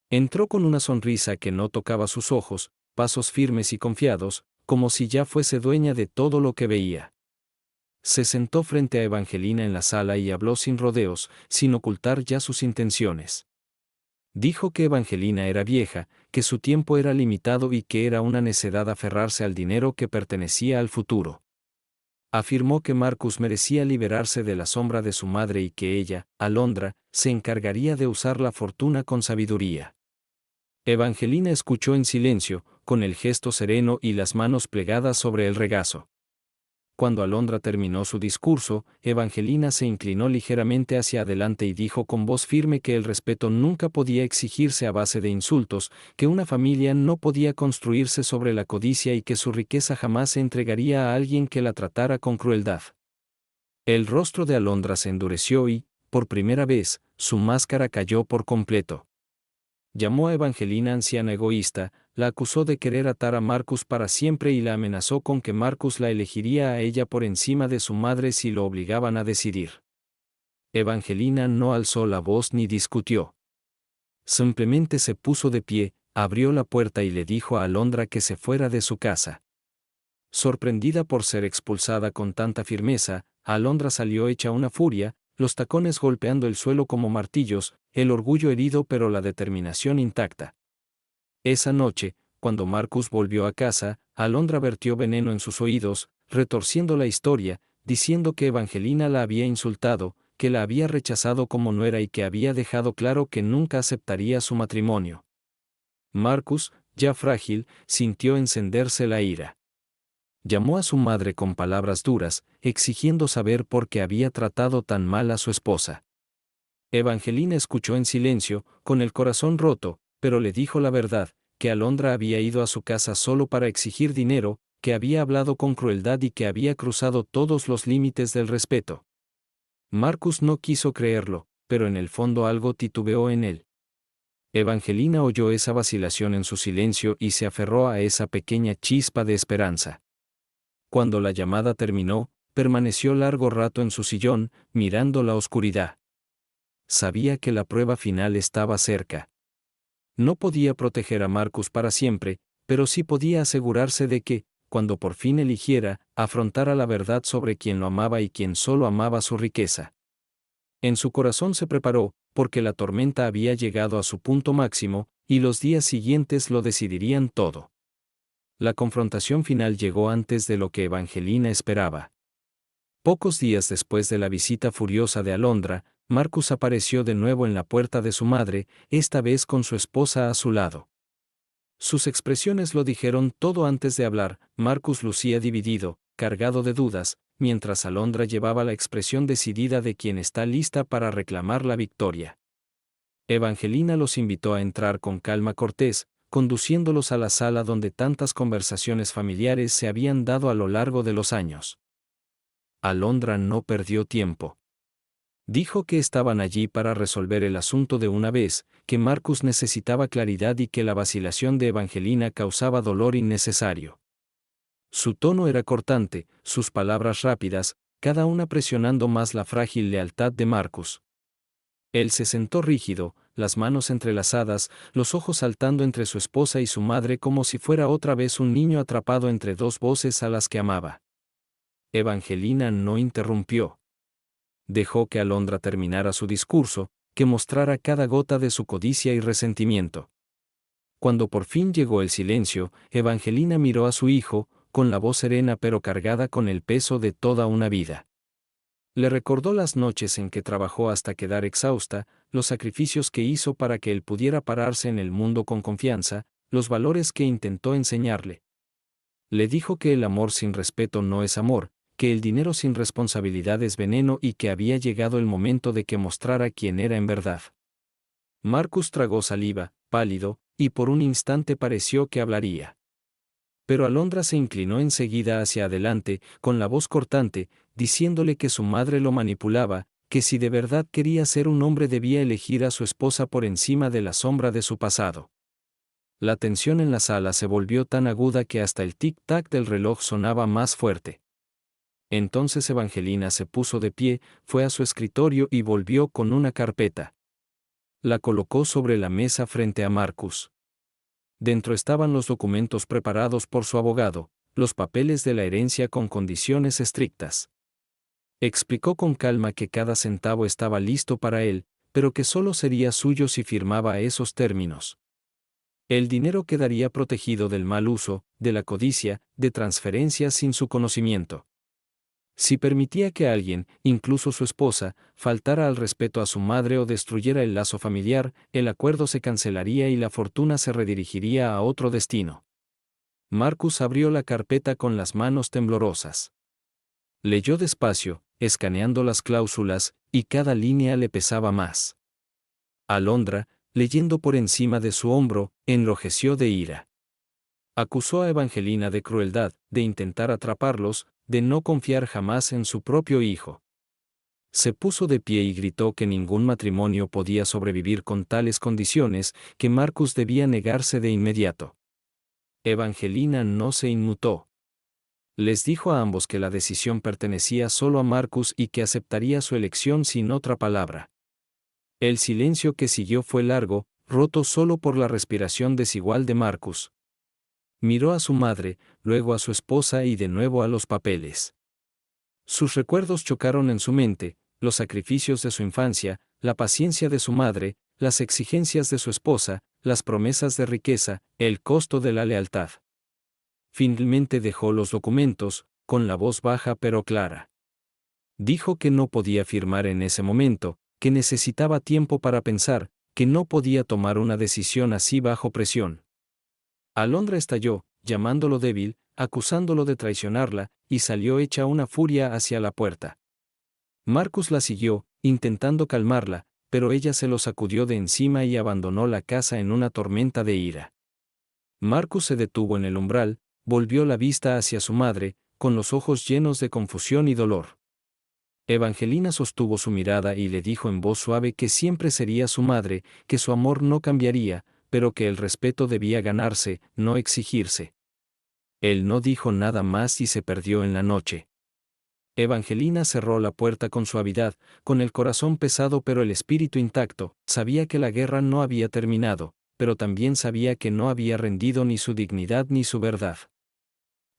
Entró con una sonrisa que no tocaba sus ojos, pasos firmes y confiados, como si ya fuese dueña de todo lo que veía. Se sentó frente a Evangelina en la sala y habló sin rodeos, sin ocultar ya sus intenciones. Dijo que Evangelina era vieja, que su tiempo era limitado y que era una necedad aferrarse al dinero que pertenecía al futuro. Afirmó que Marcus merecía liberarse de la sombra de su madre y que ella, Alondra, se encargaría de usar la fortuna con sabiduría. Evangelina escuchó en silencio, con el gesto sereno y las manos plegadas sobre el regazo. Cuando Alondra terminó su discurso, Evangelina se inclinó ligeramente hacia adelante y dijo con voz firme que el respeto nunca podía exigirse a base de insultos, que una familia no podía construirse sobre la codicia y que su riqueza jamás se entregaría a alguien que la tratara con crueldad. El rostro de Alondra se endureció y, por primera vez, su máscara cayó por completo. Llamó a Evangelina anciana egoísta, la acusó de querer atar a Marcus para siempre y la amenazó con que Marcus la elegiría a ella por encima de su madre si lo obligaban a decidir. Evangelina no alzó la voz ni discutió. Simplemente se puso de pie, abrió la puerta y le dijo a Alondra que se fuera de su casa. Sorprendida por ser expulsada con tanta firmeza, Alondra salió hecha una furia, los tacones golpeando el suelo como martillos, el orgullo herido pero la determinación intacta. Esa noche, cuando Marcus volvió a casa, Alondra vertió veneno en sus oídos, retorciendo la historia, diciendo que Evangelina la había insultado, que la había rechazado como nuera y que había dejado claro que nunca aceptaría su matrimonio. Marcus, ya frágil, sintió encenderse la ira. Llamó a su madre con palabras duras, exigiendo saber por qué había tratado tan mal a su esposa. Evangelina escuchó en silencio, con el corazón roto, pero le dijo la verdad, que Alondra había ido a su casa solo para exigir dinero, que había hablado con crueldad y que había cruzado todos los límites del respeto. Marcus no quiso creerlo, pero en el fondo algo titubeó en él. Evangelina oyó esa vacilación en su silencio y se aferró a esa pequeña chispa de esperanza. Cuando la llamada terminó, permaneció largo rato en su sillón, mirando la oscuridad. Sabía que la prueba final estaba cerca. No podía proteger a Marcus para siempre, pero sí podía asegurarse de que, cuando por fin eligiera, afrontara la verdad sobre quien lo amaba y quien solo amaba su riqueza. En su corazón se preparó, porque la tormenta había llegado a su punto máximo, y los días siguientes lo decidirían todo. La confrontación final llegó antes de lo que Evangelina esperaba. Pocos días después de la visita furiosa de Alondra, Marcus apareció de nuevo en la puerta de su madre, esta vez con su esposa a su lado. Sus expresiones lo dijeron todo antes de hablar. Marcus lucía dividido, cargado de dudas, mientras Alondra llevaba la expresión decidida de quien está lista para reclamar la victoria. Evangelina los invitó a entrar con calma cortés, conduciéndolos a la sala donde tantas conversaciones familiares se habían dado a lo largo de los años. Alondra no perdió tiempo. Dijo que estaban allí para resolver el asunto de una vez, que Marcus necesitaba claridad y que la vacilación de Evangelina causaba dolor innecesario. Su tono era cortante, sus palabras rápidas, cada una presionando más la frágil lealtad de Marcus. Él se sentó rígido, las manos entrelazadas, los ojos saltando entre su esposa y su madre como si fuera otra vez un niño atrapado entre dos voces a las que amaba. Evangelina no interrumpió. Dejó que Alondra terminara su discurso, que mostrara cada gota de su codicia y resentimiento. Cuando por fin llegó el silencio, Evangelina miró a su hijo, con la voz serena pero cargada con el peso de toda una vida. Le recordó las noches en que trabajó hasta quedar exhausta, los sacrificios que hizo para que él pudiera pararse en el mundo con confianza, los valores que intentó enseñarle. Le dijo que el amor sin respeto no es amor, que el dinero sin responsabilidad es veneno y que había llegado el momento de que mostrara quién era en verdad. Marcus tragó saliva, pálido, y por un instante pareció que hablaría. Pero Alondra se inclinó enseguida hacia adelante, con la voz cortante, diciéndole que su madre lo manipulaba, que si de verdad quería ser un hombre debía elegir a su esposa por encima de la sombra de su pasado. La tensión en la sala se volvió tan aguda que hasta el tic-tac del reloj sonaba más fuerte. Entonces Evangelina se puso de pie, fue a su escritorio y volvió con una carpeta. La colocó sobre la mesa frente a Marcus. Dentro estaban los documentos preparados por su abogado, los papeles de la herencia con condiciones estrictas. Explicó con calma que cada centavo estaba listo para él, pero que solo sería suyo si firmaba esos términos. El dinero quedaría protegido del mal uso, de la codicia, de transferencias sin su conocimiento. Si permitía que alguien, incluso su esposa, faltara al respeto a su madre o destruyera el lazo familiar, el acuerdo se cancelaría y la fortuna se redirigiría a otro destino. Marcus abrió la carpeta con las manos temblorosas. Leyó despacio, escaneando las cláusulas, y cada línea le pesaba más. Alondra, leyendo por encima de su hombro, enrojeció de ira. Acusó a Evangelina de crueldad, de intentar atraparlos, de no confiar jamás en su propio hijo. Se puso de pie y gritó que ningún matrimonio podía sobrevivir con tales condiciones, que Marcus debía negarse de inmediato. Evangelina no se inmutó. Les dijo a ambos que la decisión pertenecía solo a Marcus y que aceptaría su elección sin otra palabra. El silencio que siguió fue largo, roto solo por la respiración desigual de Marcus. Miró a su madre, luego a su esposa y de nuevo a los papeles. Sus recuerdos chocaron en su mente, los sacrificios de su infancia, la paciencia de su madre, las exigencias de su esposa, las promesas de riqueza, el costo de la lealtad. Finalmente dejó los documentos, con la voz baja pero clara. Dijo que no podía firmar en ese momento, que necesitaba tiempo para pensar, que no podía tomar una decisión así bajo presión. Alondra estalló, llamándolo débil, acusándolo de traicionarla, y salió hecha una furia hacia la puerta. Marcus la siguió, intentando calmarla, pero ella se lo sacudió de encima y abandonó la casa en una tormenta de ira. Marcus se detuvo en el umbral, volvió la vista hacia su madre, con los ojos llenos de confusión y dolor. Evangelina sostuvo su mirada y le dijo en voz suave que siempre sería su madre, que su amor no cambiaría, pero que el respeto debía ganarse, no exigirse. Él no dijo nada más y se perdió en la noche. Evangelina cerró la puerta con suavidad, con el corazón pesado pero el espíritu intacto. Sabía que la guerra no había terminado, pero también sabía que no había rendido ni su dignidad ni su verdad.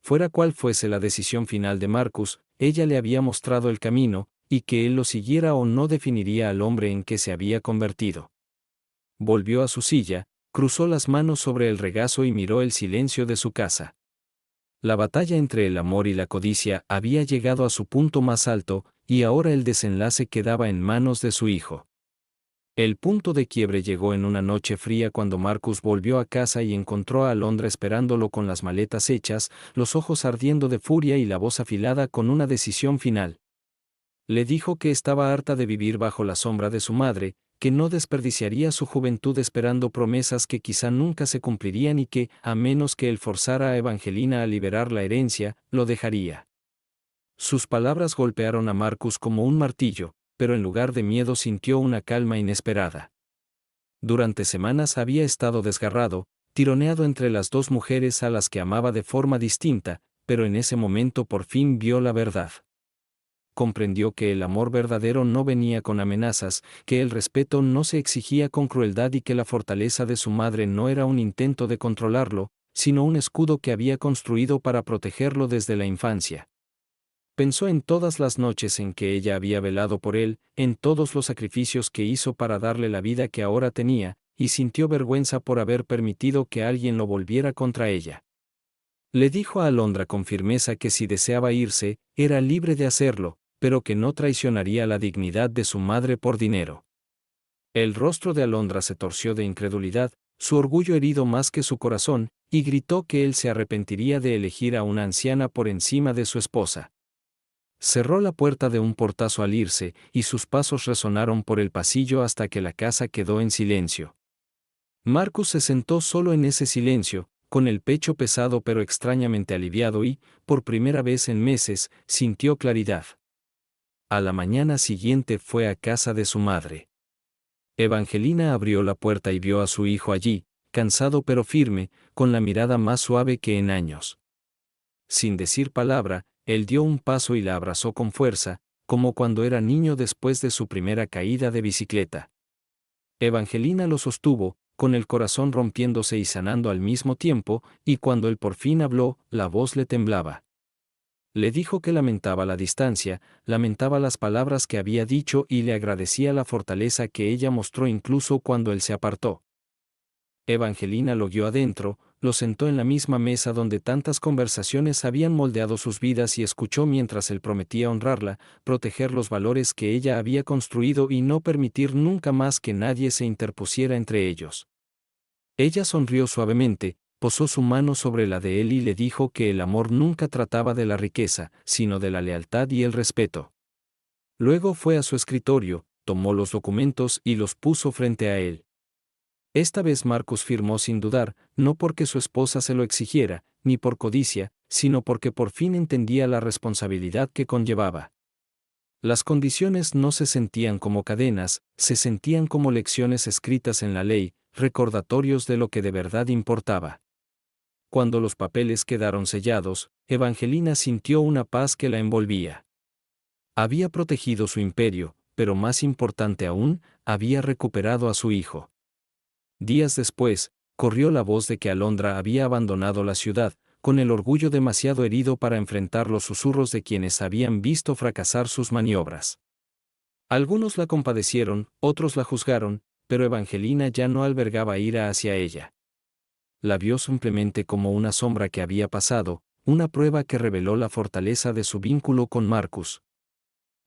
Fuera cual fuese la decisión final de Marcus, ella le había mostrado el camino, y que él lo siguiera o no definiría al hombre en que se había convertido. Volvió a su silla, cruzó las manos sobre el regazo y miró el silencio de su casa. La batalla entre el amor y la codicia había llegado a su punto más alto, y ahora el desenlace quedaba en manos de su hijo. El punto de quiebre llegó en una noche fría cuando Marcus volvió a casa y encontró a Alondra esperándolo con las maletas hechas, los ojos ardiendo de furia y la voz afilada con una decisión final. Le dijo que estaba harta de vivir bajo la sombra de su madre, que no desperdiciaría su juventud esperando promesas que quizá nunca se cumplirían y que, a menos que él forzara a Evangelina a liberar la herencia, lo dejaría. Sus palabras golpearon a Marcus como un martillo, pero en lugar de miedo sintió una calma inesperada. Durante semanas había estado desgarrado, tironeado entre las dos mujeres a las que amaba de forma distinta, pero en ese momento por fin vio la verdad. Comprendió que el amor verdadero no venía con amenazas, que el respeto no se exigía con crueldad y que la fortaleza de su madre no era un intento de controlarlo, sino un escudo que había construido para protegerlo desde la infancia. Pensó en todas las noches en que ella había velado por él, en todos los sacrificios que hizo para darle la vida que ahora tenía, y sintió vergüenza por haber permitido que alguien lo volviera contra ella. Le dijo a Alondra con firmeza que si deseaba irse, era libre de hacerlo, pero que no traicionaría la dignidad de su madre por dinero. El rostro de Alondra se torció de incredulidad, su orgullo herido más que su corazón, y gritó que él se arrepentiría de elegir a una anciana por encima de su esposa. Cerró la puerta de un portazo al irse, y sus pasos resonaron por el pasillo hasta que la casa quedó en silencio. Marcus se sentó solo en ese silencio, con el pecho pesado pero extrañamente aliviado y, por primera vez en meses, sintió claridad. A la mañana siguiente fue a casa de su madre. Evangelina abrió la puerta y vio a su hijo allí, cansado pero firme, con la mirada más suave que en años. Sin decir palabra, él dio un paso y la abrazó con fuerza, como cuando era niño después de su primera caída de bicicleta. Evangelina lo sostuvo, con el corazón rompiéndose y sanando al mismo tiempo, y cuando él por fin habló, la voz le temblaba. Le dijo que lamentaba la distancia, lamentaba las palabras que había dicho y le agradecía la fortaleza que ella mostró incluso cuando él se apartó. Evangelina lo guió adentro, lo sentó en la misma mesa donde tantas conversaciones habían moldeado sus vidas y escuchó mientras él prometía honrarla, proteger los valores que ella había construido y no permitir nunca más que nadie se interpusiera entre ellos. Ella sonrió suavemente, posó su mano sobre la de él y le dijo que el amor nunca trataba de la riqueza, sino de la lealtad y el respeto. Luego fue a su escritorio, tomó los documentos y los puso frente a él. Esta vez Marcus firmó sin dudar, no porque su esposa se lo exigiera, ni por codicia, sino porque por fin entendía la responsabilidad que conllevaba. Las condiciones no se sentían como cadenas, se sentían como lecciones escritas en la ley, recordatorios de lo que de verdad importaba. Cuando los papeles quedaron sellados, Evangelina sintió una paz que la envolvía. Había protegido su imperio, pero más importante aún, había recuperado a su hijo. Días después, corrió la voz de que Alondra había abandonado la ciudad, con el orgullo demasiado herido para enfrentar los susurros de quienes habían visto fracasar sus maniobras. Algunos la compadecieron, otros la juzgaron, pero Evangelina ya no albergaba ira hacia ella. La vio simplemente como una sombra que había pasado, una prueba que reveló la fortaleza de su vínculo con Marcus.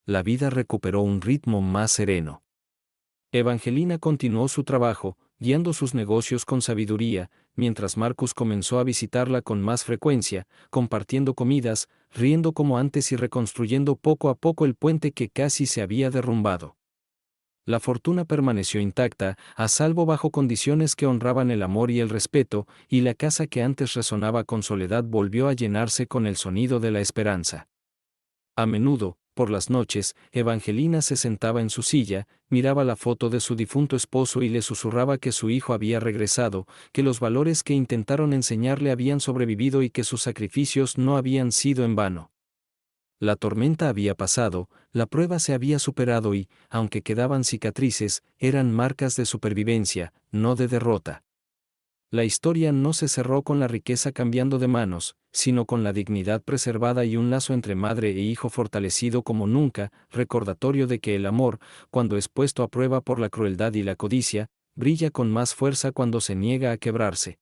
La vida recuperó un ritmo más sereno. Evangelina continuó su trabajo, guiando sus negocios con sabiduría, mientras Marcus comenzó a visitarla con más frecuencia, compartiendo comidas, riendo como antes y reconstruyendo poco a poco el puente que casi se había derrumbado. La fortuna permaneció intacta, a salvo bajo condiciones que honraban el amor y el respeto, y la casa que antes resonaba con soledad volvió a llenarse con el sonido de la esperanza. A menudo, por las noches, Evangelina se sentaba en su silla, miraba la foto de su difunto esposo y le susurraba que su hijo había regresado, que los valores que intentaron enseñarle habían sobrevivido y que sus sacrificios no habían sido en vano. La tormenta había pasado, la prueba se había superado y, aunque quedaban cicatrices, eran marcas de supervivencia, no de derrota. La historia no se cerró con la riqueza cambiando de manos, sino con la dignidad preservada y un lazo entre madre e hijo fortalecido como nunca, recordatorio de que el amor, cuando es puesto a prueba por la crueldad y la codicia, brilla con más fuerza cuando se niega a quebrarse.